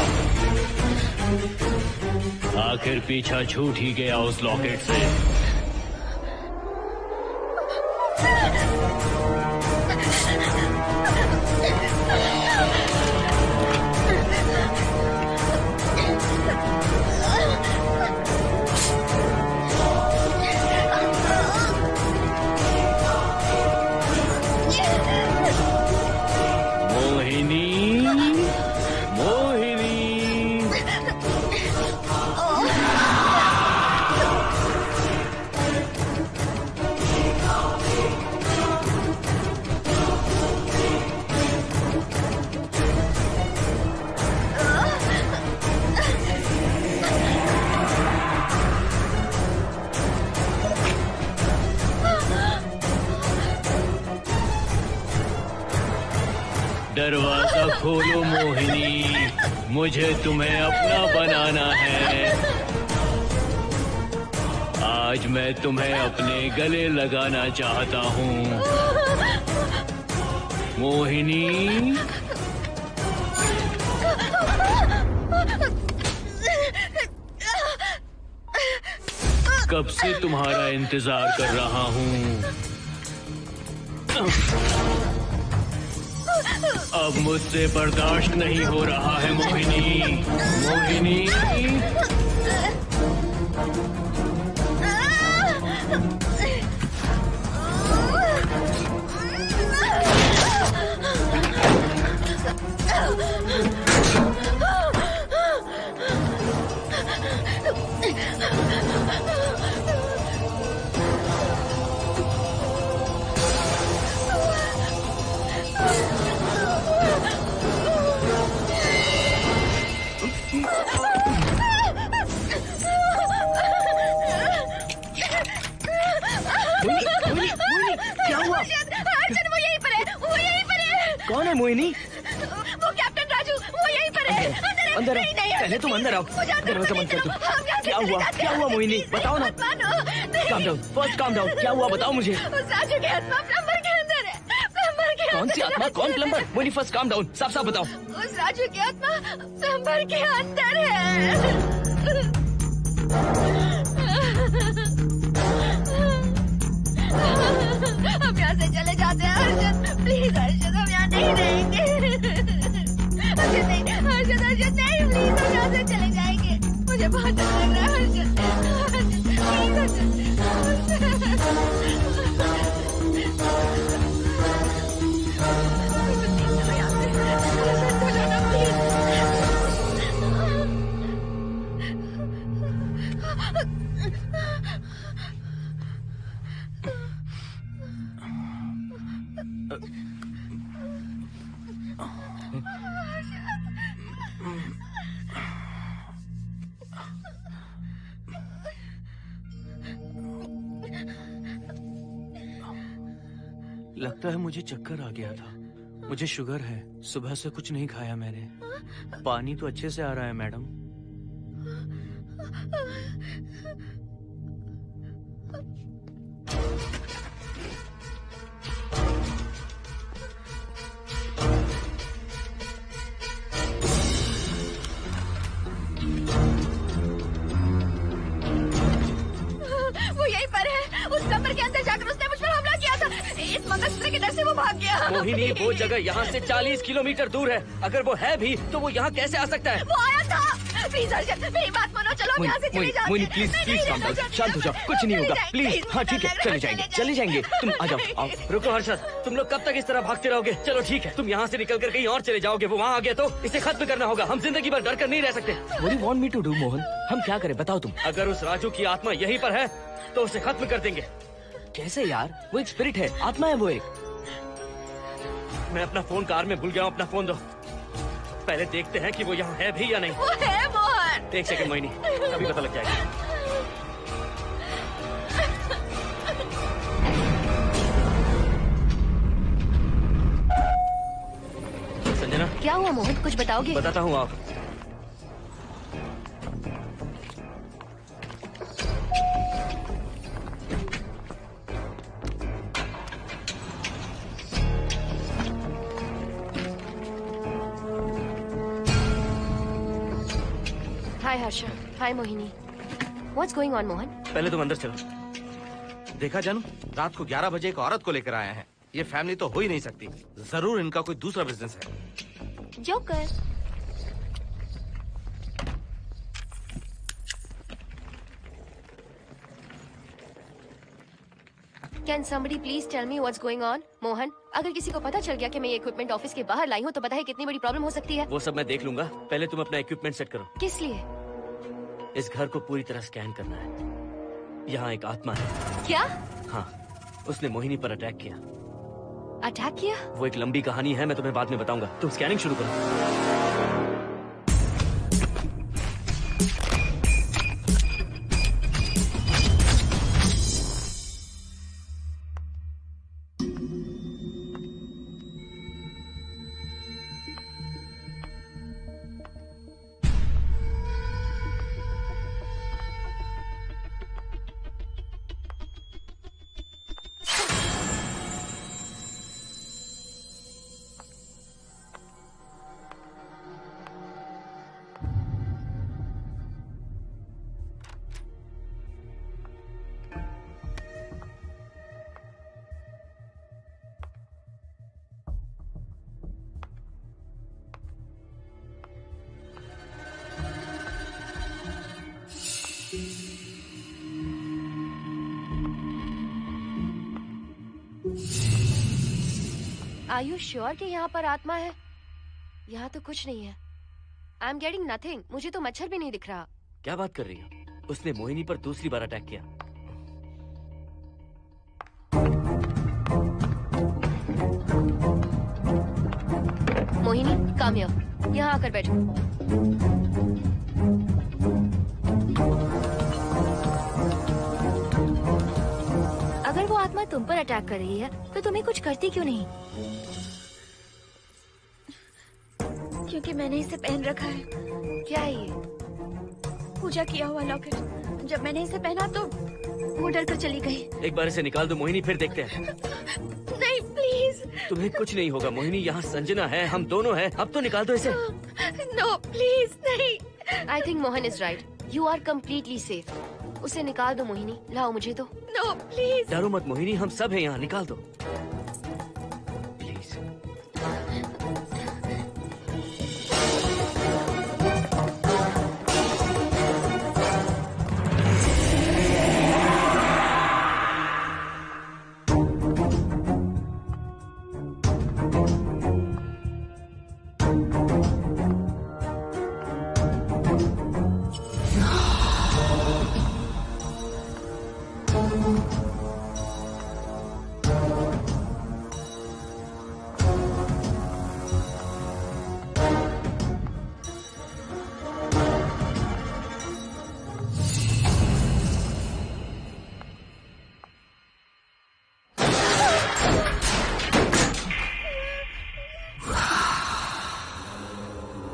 आखिर पीछा छूट ही गया उस लॉकेट से। दरवाजा खोलो मोहिनी, मुझे तुम्हें अपना बनाना है। आज मैं तुम्हें अपने गले लगाना चाहता हूँ मोहिनी। कब से तुम्हारा इंतजार कर रहा हूँ। अब मुझसे बर्दाश्त नहीं हो रहा है मोहिनी। मोहिनी कौन है मोहिनी? वो कैप्टन राजू, वो यहीं पर है। अंदर नहीं, नहीं, पहले तुम अंदर आओ। दरवाजा बंद कर दो। क्या हुआ? क्या हुआ मोहिनी? बताओ ना। Calm down, first calm down. क्या हुआ बताओ मुझे। उस राजू की आत्मा प्लम्बर के अंदर है। प्लम्बर के कौन सी आत्मा? कौन plumber? Mohini first calm down, साफ साफ बताओ। उस राजू की आत्मा प्लम्बर के अंदर है। हम यहाँ से चले जाते हैं हर्षद, प्लीज हर्षद, हम यहाँ नहीं रहेंगे। हर्षद नहीं, हर्षद, हर्षद लगता है मुझे चक्कर आ गया था। मुझे शुगर है, सुबह से कुछ नहीं खाया मैंने। पानी तो अच्छे से आ रहा है मैडम। वो यहीं पर है। उस कमर के अंदर जाकर उसने मुझ पर हमला किया था। इस मंगलसूत्र के डर से वो भाग गया। मोहिनी, वो जगह यहाँ से 40 किलोमीटर दूर है। अगर वो है भी तो वो यहाँ कैसे आ सकता है? वो आया था। प्लीज अर्जुन, मेरी बात मानो, चलो हम यहाँ से चले जाते हैं। Mohini please please calm down, शांत हो जाओ, कुछ नहीं होगा प्लीज। हाँ ठीक है, चले जाएंगे। तुम आ जाओ, आओ। रुको हर्षद, तुम लोग कब तक इस तरह भागते रहोगे? चलो ठीक है, तुम यहाँ से निकल कर कहीं और चले जाओगे। वो वहाँ आ गया तो इसे खत्म करना होगा। हम जिंदगी भर डर कर नहीं रह सकते। What do you want me to do, Mohan? हम क्या करें बताओ तुम। अगर उस राजू की आत्मा यहीं पर है तो उसे खत्म कर देंगे। कैसे यार? वो एक स्पिरिट है, आत्मा है वो एक। मैं अपना फोन कार में भूल गया हूँ। अपना फोन दो। पहले देखते हैं कि वो यहाँ है भी या नहीं। वो है मोहन। एक सेकंड मोहिनी, अभी पता लग जाएगा। संजना, क्या हुआ मोहन, कुछ बताओगे? बताता हूँ आप। Hi Harsha, hi Mohini. What's going on Mohan? पहले तुम अंदर चलो। देखा जानू, रात को 11 बजे एक औरत को लेकर आया है। ये फैमिली तो हो ही नहीं सकती। जरूर इनका कोई दूसरा बिजनेस है। Joker. Can somebody please tell me what's going on? Mohan, अगर किसी को पता चल गया कि मैं ये इक्विपमेंट ऑफिस के बाहर लाई हूँ तो पता है कितनी बड़ी प्रॉब्लम हो सकती है। वो सब मैं देख लूंगा, पहले तुम अपना इक्विपमेंट सेट करो। किस लिए? इस घर को पूरी तरह स्कैन करना है। यहाँ एक आत्मा है। क्या? हाँ, उसने मोहिनी पर अटैक किया। अटैक किया? वो एक लंबी कहानी है, मैं तुम्हें बाद में बताऊंगा। तुम स्कैनिंग शुरू करो। Are you sure कि यहाँ पर आत्मा है? यहाँ तो कुछ नहीं है। I am getting nothing. मुझे तो मच्छर भी नहीं दिख रहा। क्या बात कर रही हो? उसने मोहिनी पर दूसरी बार अटैक किया। Mohini, come here. यहाँ आकर बैठो। अगर वो आत्मा तुम पर अटैक कर रही है तो तुम्हें कुछ करती क्यों नहीं? क्योंकि मैंने इसे पहन रखा है। क्या है ये? पूजा किया हुआ लॉकेट। जब मैंने इसे पहना तो वो डर कर चली गई। एक बार इसे निकाल दो मोहिनी, फिर देखते हैं। नहीं प्लीज। तुम्हें कुछ नहीं होगा मोहिनी, यहाँ संजना है, हम दोनों हैं। अब तो निकाल दो इसे। नो प्लीज नहीं। I think Mohan is right. You are completely safe. उसे निकाल दो मोहिनी। लाओ मुझे तो। No please. डरो मत मोहिनी, हम सब हैं यहाँ, निकाल दो।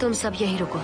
तुम सब यहीं रुको।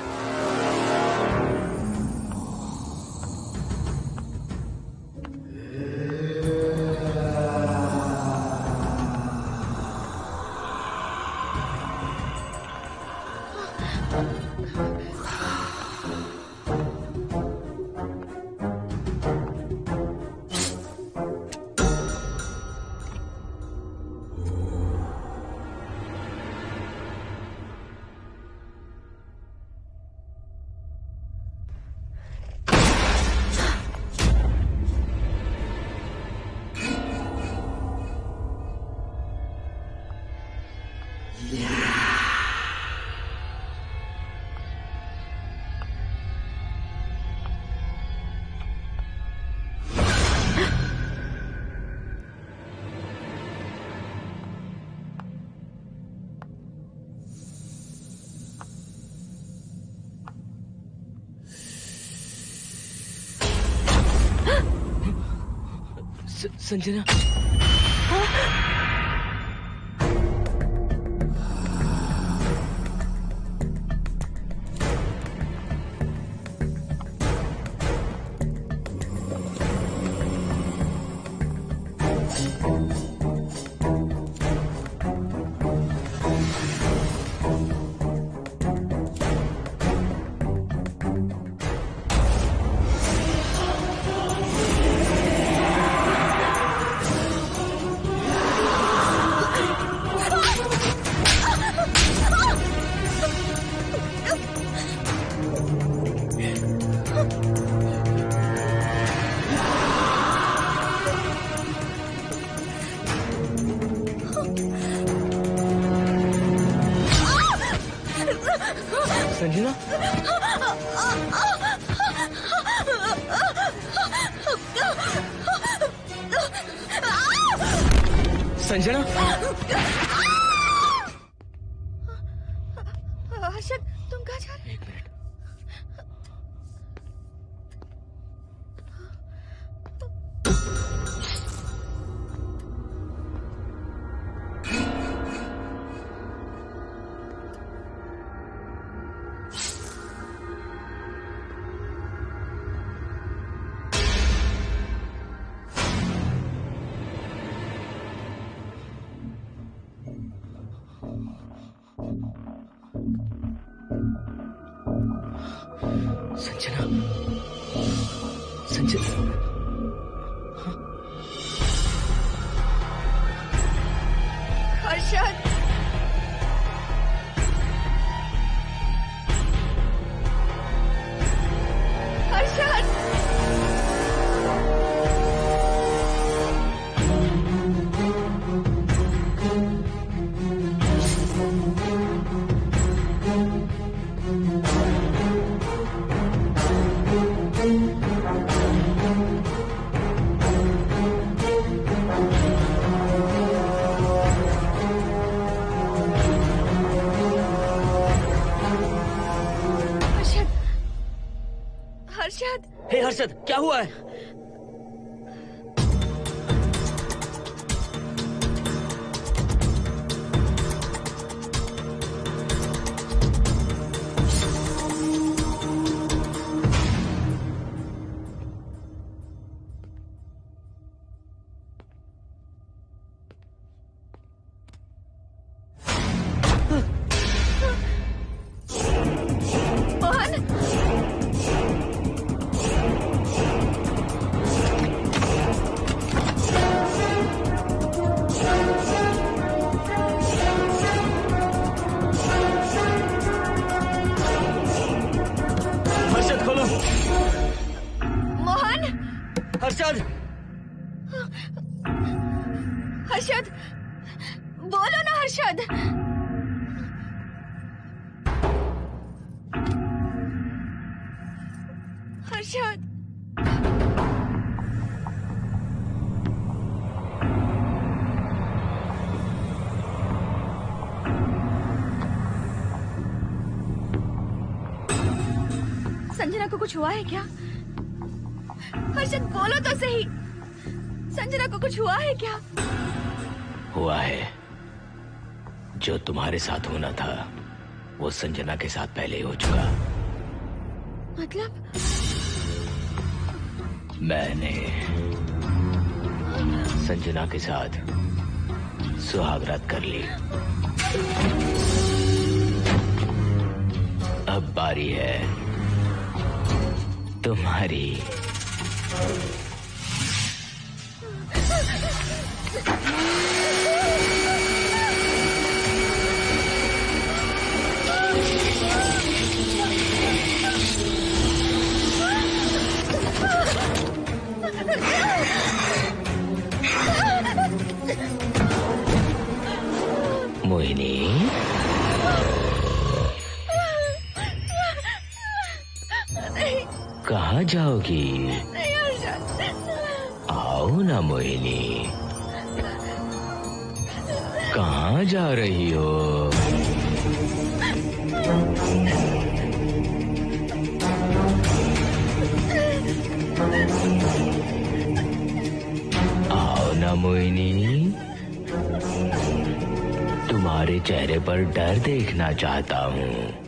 संजना, संजना, संजना, हर्षद, तुम कहाँ जा रहे? एक मिनट। संजना, संजना, हर्षद, हर्षद, हर्षद, हे हर्षद, क्या हुआ है? मोहन, हर्षद खोलो। मोहन, हर्षद, हर्षद, बोलो ना हर्षद। हर्षद, संजना को कुछ हुआ है क्या? हर्षद, बोलो तो सही। संजना को कुछ हुआ है क्या? हुआ है जो तुम्हारे साथ होना था वो संजना के साथ पहले ही हो चुका। मतलब? मैंने संजना के साथ सुहागरात कर ली। अब बारी है तुम्हारी। मोहिनी, कहाँ जाओगी? आओ ना मोहिनी, कहाँ जा रही हो? आओ ना मोहिनी, तुम्हारे चेहरे पर डर देखना चाहता हूँ।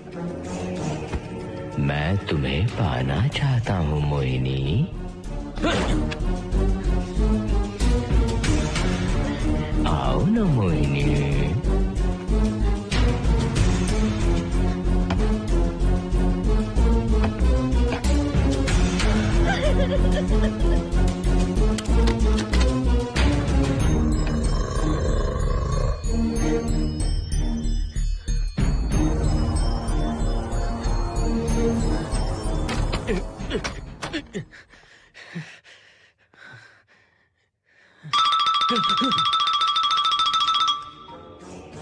मैं तुम्हें पाना चाहता हूँ मोहिनी। आओ ना मोहिनी।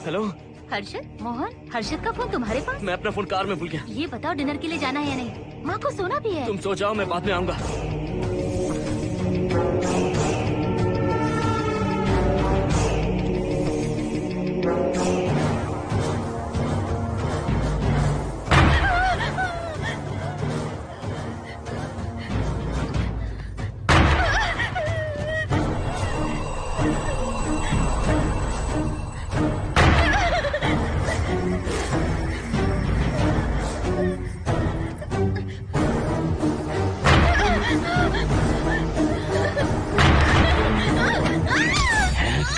हेलो हर्षद, मोहन, हर्षद का फोन तुम्हारे पास? मैं अपना फोन कार में भूल गया। ये बताओ डिनर के लिए जाना है या नहीं? माँ को सोना भी है। तुम सो जाओ, मैं बाद में आऊंगा।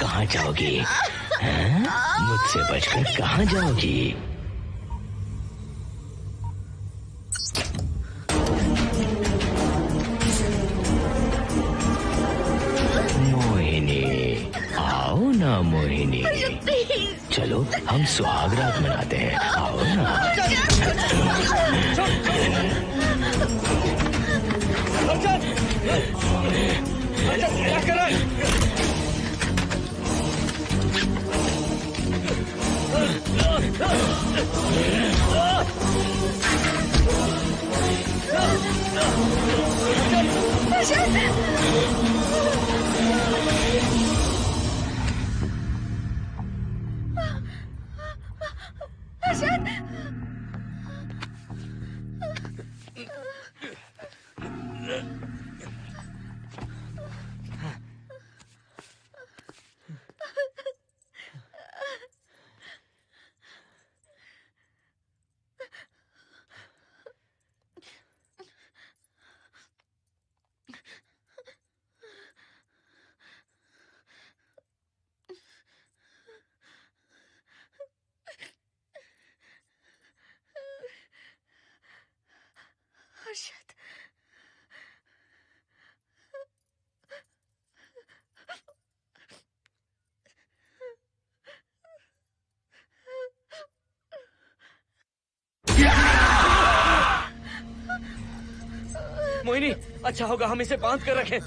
कहाँ जाओगी? हैं? मुझसे बचकर कहाँ जाओगी? मोहिनी, आओ ना मोहिनी। चलो हम सुहागरात मनाते हैं, आओ ना। क्या कर रहा है? हर्षद, मोहिनी, अच्छा होगा हम इसे बांध कर रखें।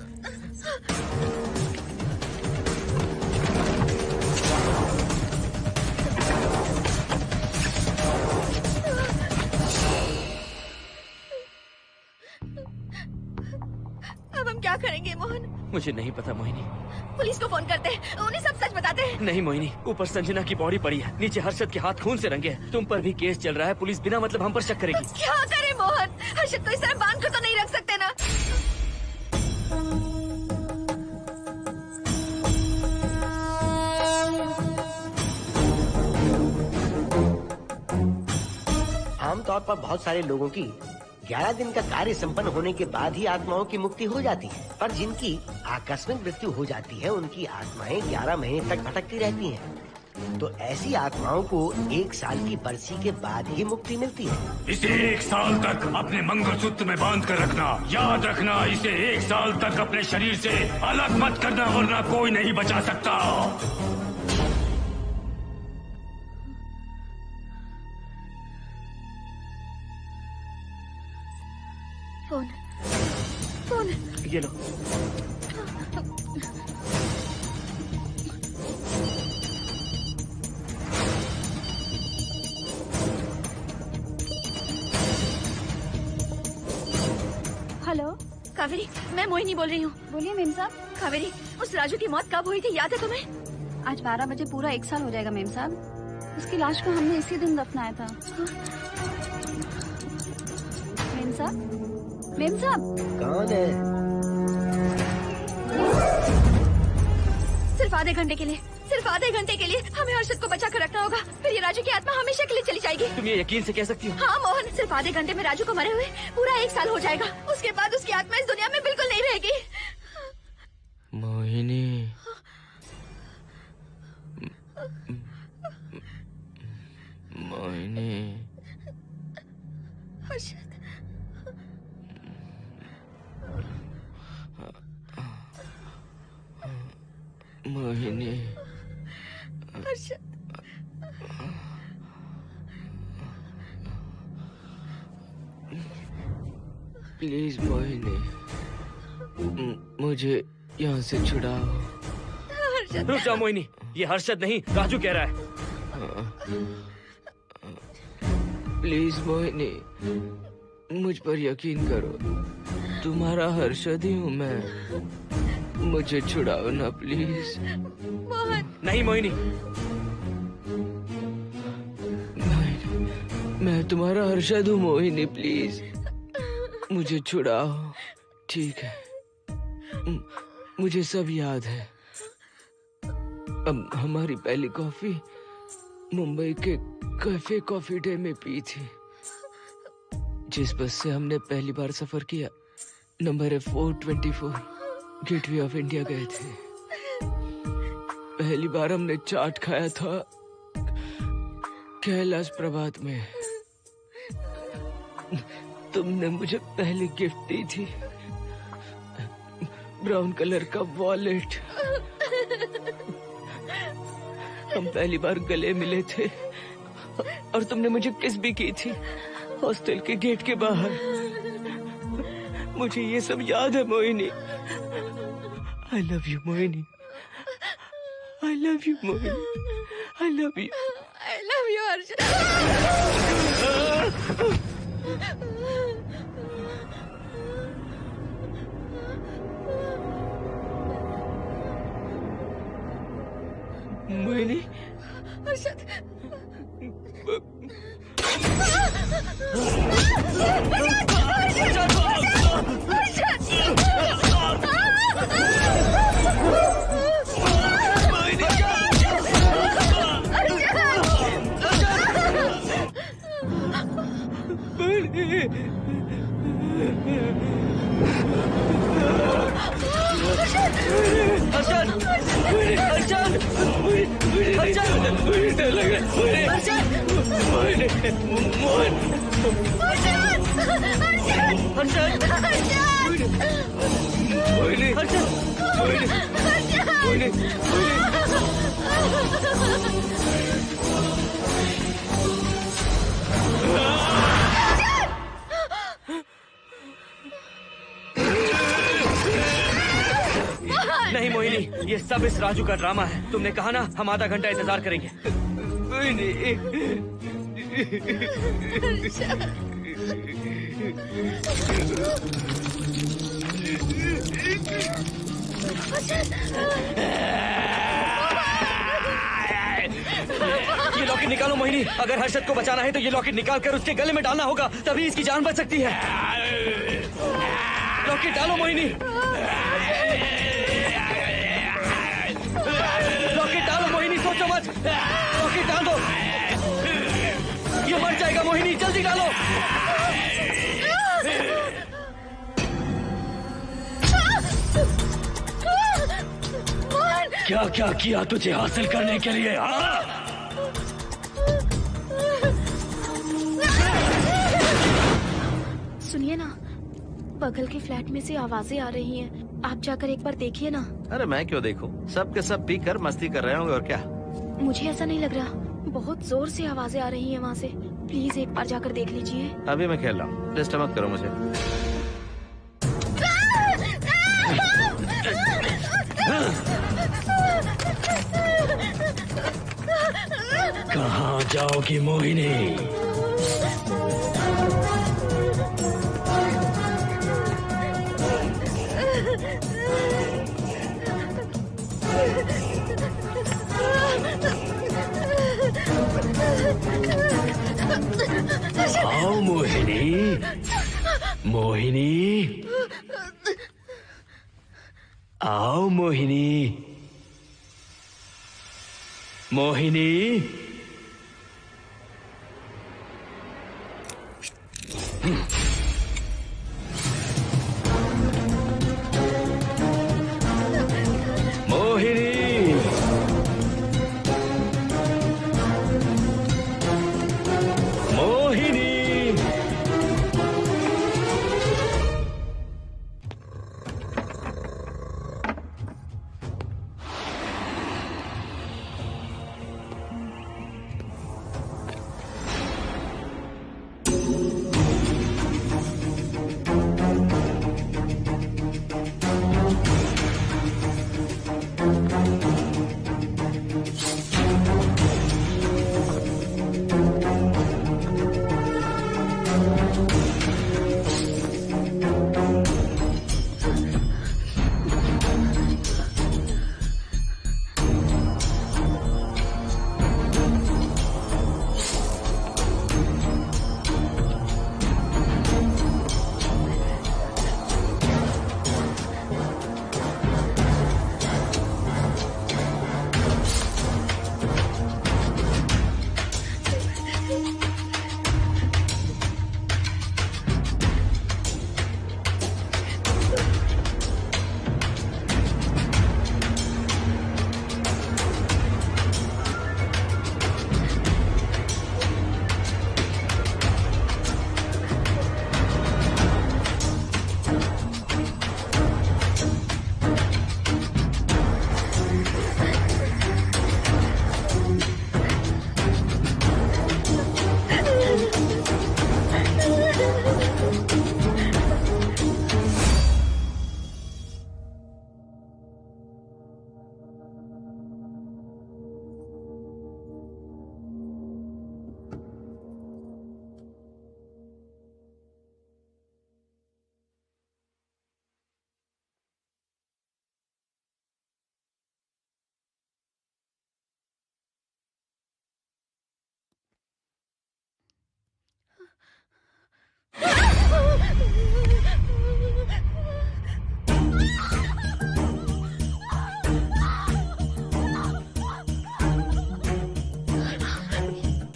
अब हम क्या करेंगे मोहन? मुझे नहीं पता मोहिनी। पुलिस को फोन करते हैं, उन्हें सब सच बताते हैं। नहीं मोहिनी, ऊपर संजना की बॉडी पड़ी है, नीचे हर्षद के हाथ खून से रंगे हैं। तुम पर भी केस चल रहा है, पुलिस बिना मतलब हम पर शक करेगी। क्या करें मोहन? हर्षद को इस तरह बांध कर तो नहीं रख सकते ना। आमतौर पर बहुत सारे लोगों की 11 दिन का कार्य संपन्न होने के बाद ही आत्माओं की मुक्ति हो जाती है, पर जिनकी आकस्मिक मृत्यु हो जाती है उनकी आत्माएं 11 महीने तक भटकती रहती हैं। तो ऐसी आत्माओं को 1 साल की बरसी के बाद ही मुक्ति मिलती है। इसे 1 साल तक अपने मंगलसूत्र में बांध कर रखना। याद रखना, इसे 1 साल तक अपने शरीर से अलग मत करना, वरना कोई नहीं बचा सकता। फोन ये लो। हेलो कावेरी, मैं मोहिनी बोल रही हूँ। बोलिए मेम साहब। कावेरी, उस राजू की मौत कब हुई थी, याद है तुम्हें? आज 12 बजे पूरा 1 साल हो जाएगा मेम साहब। उसकी लाश को हमने इसी दिन दफनाया था। मेम साहब, मेम साहब। कौन है? सिर्फ आधे घंटे के लिए, सिर्फ आधे घंटे के लिए हमें हर्षद को बचा कर रखना होगा, फिर ये राजू की आत्मा हमेशा के लिए चली जाएगी। तुम ये यकीन से कह सकती हो? हाँ मोहन, सिर्फ आधे घंटे में राजू को मरे हुए पूरा 1 साल हो जाएगा। उसके बाद उसकी आत्मा इस दुनिया में बिल्कुल नहीं रहेगी। मोहिनी, मोहिनी, हर्षद, मोहिनी, हर्षद, प्लीज मोहिनी, मुझे यहाँ से छुड़ाओ। रुक जाओ मोहिनी, ये हर्षद नहीं राजू कह रहा है। प्लीज मोहिनी, मुझ पर यकीन करो, तुम्हारा हर्षद ही हूँ मैं। मुझे छुड़ाओ ना प्लीज। मोहन। नहीं मोहिनी, मैं तुम्हारा हर्षद हूँ मोहिनी, प्लीज मुझे छुड़ाओ। ठीक है, मुझे सब याद है। अब हमारी पहली कॉफी मुंबई के कैफे कॉफी डे में पी थी। जिस बस से हमने पहली बार सफर किया, नंबर है 424, गेटवे ऑफ इंडिया गए थे। पहली बार हमने चाट खाया था कैलाश प्रभात में। तुमने मुझे पहली गिफ्ट दी थी, ब्राउन कलर का वॉलेट। हम पहली बार गले मिले थे और तुमने मुझे किस भी की थी हॉस्टल के गेट के बाहर। मुझे ये सब याद है Mohini. I love you Mohini, I love you Mohini, I love you, I love you Harshad. Mohini, Harshad, नहीं मोहिनी, ये सब इस राजू का ड्रामा है। तुमने कहा ना हम आधा घंटा इंतजार करेंगे। ये लॉकेट निकालो मोहिनी। अगर हर्षद को बचाना है तो ये लॉकेट निकाल कर उसके गले में डालना होगा, तभी इसकी जान बच सकती है। लॉकेट डालो मोहिनी, लॉकेट डालो मोहिनी, सोचो मत। लॉकेट डाल दो, ये मर जाएगा मोहिनी, जल्दी डालो। क्या क्या किया तुझे हासिल करने के लिए? हाँ? सुनिए ना, बगल के फ्लैट में से आवाजें आ रही हैं। आप जाकर एक बार देखिए ना। अरे मैं क्यों देखूं? सब के सब पी कर मस्ती कर रहे होंगे और क्या। मुझे ऐसा नहीं लग रहा, बहुत जोर से आवाजें आ रही हैं वहाँ से। प्लीज एक बार जाकर देख लीजिए। अभी मैं खेल रहा हूँ, डिस्टर्ब मत करो मुझे। कहाँ जाओगी मोहिनी? आओ मोहिनी, मोहिनी, आओ मोहिनी, मोहिनी।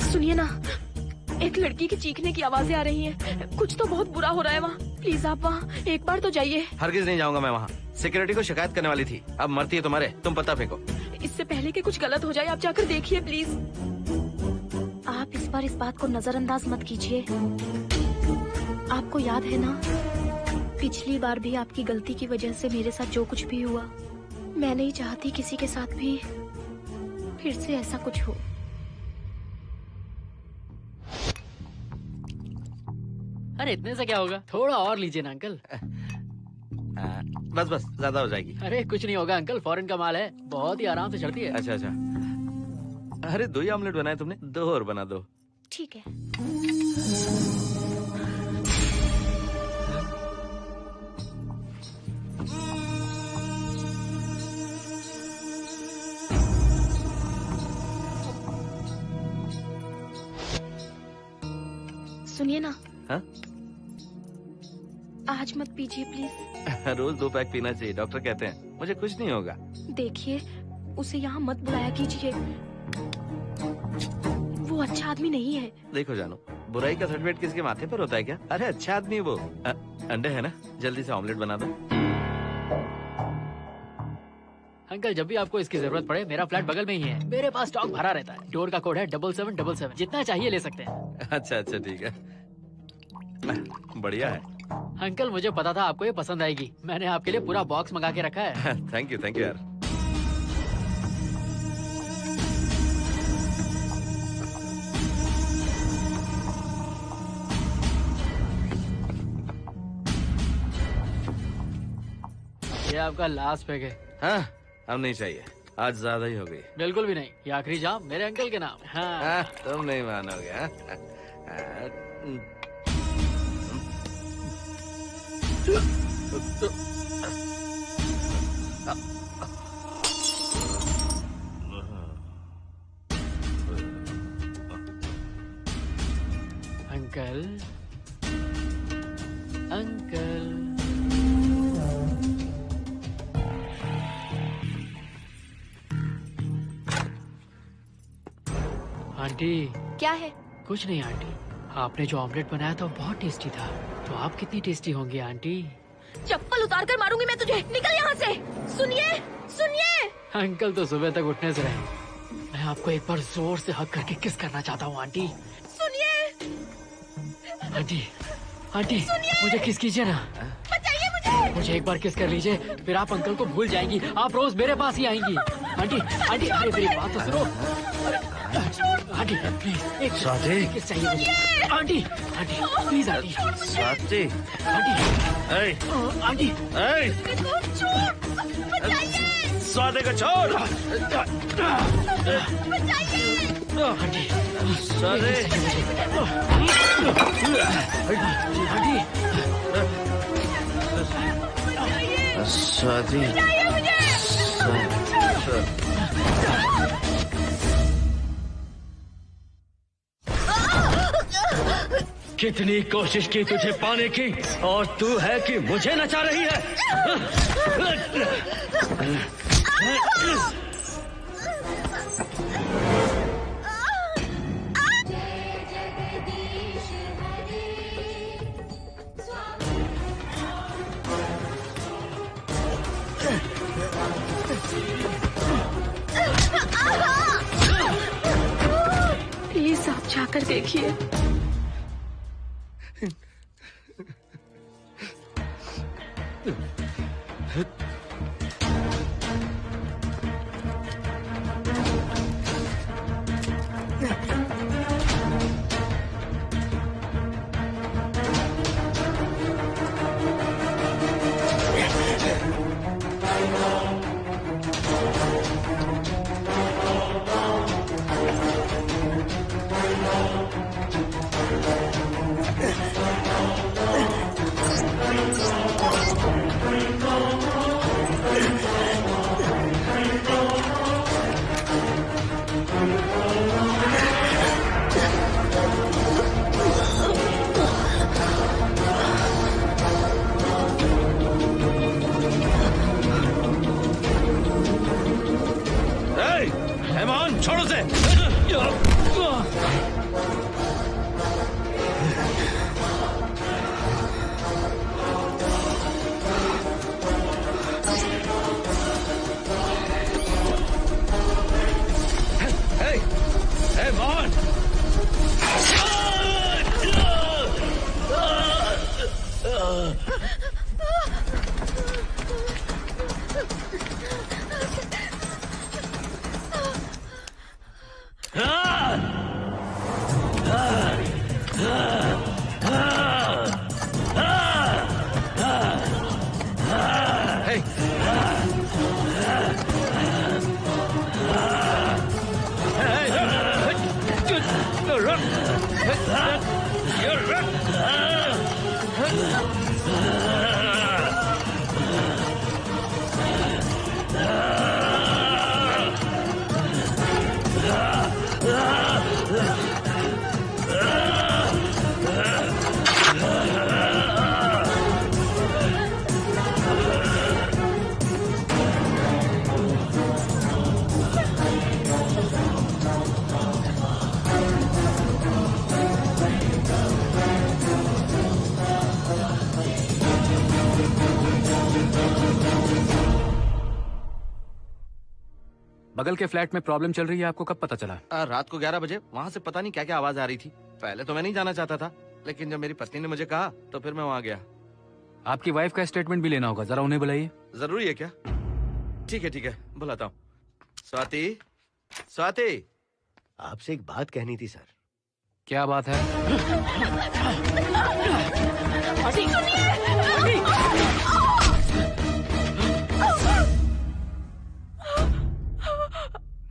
सुनिए ना, एक लड़की की चीखने की आवाजें आ रही हैं। कुछ तो बहुत बुरा हो रहा है वहाँ। प्लीज आप वहाँ एक बार तो जाइए। हरगिज नहीं जाऊंगा मैं वहाँ। सिक्योरिटी को शिकायत करने वाली थी, अब मरती है तुम्हारे, तुम पता फेंको। इससे पहले कि कुछ गलत हो जाए आप जाकर देखिए प्लीज। आप इस बार इस बात को नजरअंदाज मत कीजिए। आपको याद है ना, पिछली बार भी आपकी गलती की वजह से मेरे साथ जो कुछ भी हुआ, मैं नहीं चाहती किसी के साथ भी फिर से ऐसा कुछ हो। अरे इतने से क्या होगा, थोड़ा और लीजिए ना अंकल। बस बस, ज्यादा हो जाएगी। अरे कुछ नहीं होगा अंकल, फॉरेन का माल है, बहुत ही आराम से चढ़ती है। अच्छा अच्छा। अरे 2 ही ऑमलेट बनाए तुमने, 2 और बना दो। ठीक है। सुनिए ना। हाँ? आज मत पीजिए प्लीज। रोज 2 पैक पीना चाहिए, डॉक्टर कहते हैं। मुझे कुछ नहीं होगा। देखिए, उसे यहाँ मत बुलाया कीजिए, वो अच्छा आदमी नहीं है। देखो जानू, बुराई का सर्टिफिकेट किसके माथे पर होता है क्या? अरे अच्छा आदमी है वो। अंडे है ना, जल्दी से ऑमलेट बना दो। अंकल जब भी आपको इसकी जरूरत पड़े मेरा फ्लैट बगल में ही है। मेरे पास स्टॉक भरा रहता है। डोर का कोड है 7777। जितना चाहिए ले सकते हैं। अच्छा अच्छा ठीक है, बढ़िया है। अंकल मुझे पता था आपको ये पसंद आएगी। मैंने आपके लिए पूरा बॉक्स मंगा के रखा है। थैंक यू यार। ये आपका लास्ट पैक है। हाँ, अब नहीं चाहिए, आज ज्यादा ही हो गई। बिल्कुल भी नहीं, ये आखिरी जाम मेरे अंकल के नाम। हाँ। तुम नहीं मानोगे। Uncle uncle aunty. क्या है? कुछ नहीं आंटी, आपने जो ऑमलेट बनाया था वो बहुत टेस्टी था। तो आप कितनी टेस्टी होंगी आंटी? चप्पल उतार कर मारूंगी मैं तुझे। निकल यहाँ से। सुनिए सुनिए। अंकल तो सुबह तक उठने से रहे। मैं आपको एक बार जोर से हक करके किस करना चाहता हूँ आंटी। सुनिए आंटी। आंटी मुझे किस कीजिए ना। बचाइए मुझे। मुझे एक बार किस कर लीजिए, फिर आप अंकल को भूल जाएंगी। आप रोज मेरे पास ही आएंगी। आंटी आंटी अरे मेरी बात तो सुनो। आंटी प्लीज एक किस चाहिए मुझे। Aunty aunty please aunty. Swati. Aunty aunty Swati को छोड़। आंटी स्वाति। स्वाति। कितनी कोशिश की तुझे पाने की, और तू है कि मुझे नचा रही है। प्लीज आप जाकर देखिए। छोड़ो से। बगल के फ्लैट में प्रॉब्लम चल रही है, आपको कब पता चला? रात को 11 बजे वहाँ से पता नहीं क्या क्या आवाज आ रही थी। पहले तो मैं नहीं जाना चाहता था, लेकिन जब मेरी पत्नी ने मुझे कहा तो फिर मैं वहाँ गया। आपकी वाइफ का स्टेटमेंट भी लेना होगा, जरा उन्हें बुलाइए। जरूरी है क्या? ठीक है, बुलाता हूँ। स्वाति, स्वाति, आपसे एक बात कहनी थी सर। क्या बात है?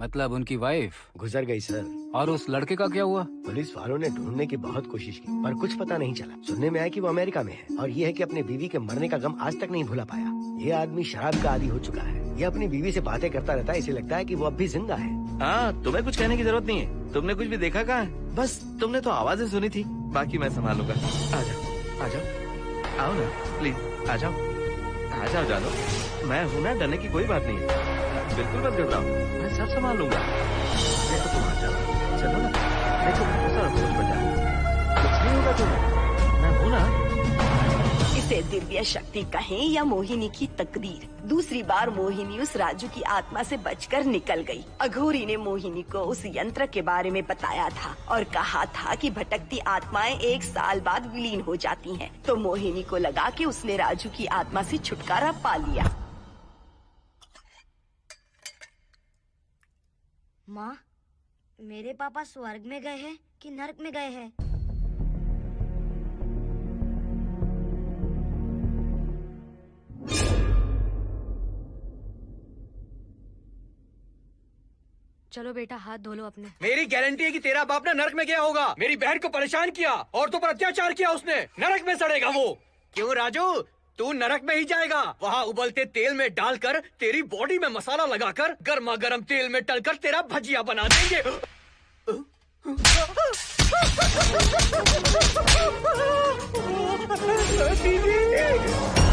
मतलब उनकी वाइफ गुजर गई सर। और उस लड़के का क्या हुआ? पुलिस वालों ने ढूंढने की बहुत कोशिश की पर कुछ पता नहीं चला। सुनने में आया कि वो अमेरिका में है और ये है कि अपने बीवी के मरने का गम आज तक नहीं भुला पाया। ये आदमी शराब का आदी हो चुका है। ये अपनी बीवी से बातें करता रहता है, इसे लगता है कि वो अब भी जिंदा है। हाँ, तुम्हें कुछ कहने की जरूरत नहीं है। तुमने कुछ भी देखा कहाँ है? बस तुमने तो आवाजें सुनी थी, बाकी मैं संभालूंगा। आ जाओ, आओ ना प्लीज, आ जाओ जानो। मैं हूँ ना, डरने की कोई बात नहीं है। बिल्कुल मत घबराओ, मैं सब संभाल लूंगा। देखो तुम आ जाओ, चलो ना। देखो सारा कुछ बचा, कुछ नहीं होगा तुम्हें, मैं हूँ ना। इसे दिव्य शक्ति कहें या मोहिनी की तकदीर, दूसरी बार मोहिनी उस राजू की आत्मा से बचकर निकल गई। अघोरी ने मोहिनी को उस यंत्र के बारे में बताया था और कहा था कि भटकती आत्माएं 1 साल बाद विलीन हो जाती हैं। तो मोहिनी को लगा कि उसने राजू की आत्मा से छुटकारा पा लिया। माँ, मेरे पापा स्वर्ग में गए हैं कि नरक में गए हैं? चलो बेटा, हाथ धो लो अपने। मेरी गारंटी है कि तेरा बाप ना नरक में गया होगा। मेरी बहन को परेशान किया, औरतों पर अत्याचार किया उसने। नरक में सड़ेगा वो। क्यों राजू, तू नरक में ही जाएगा। वहाँ उबलते तेल में डालकर तेरी बॉडी में मसाला लगाकर गर्मा गर्म तेल में तलकर तेरा भजिया बना देंगे। दीदी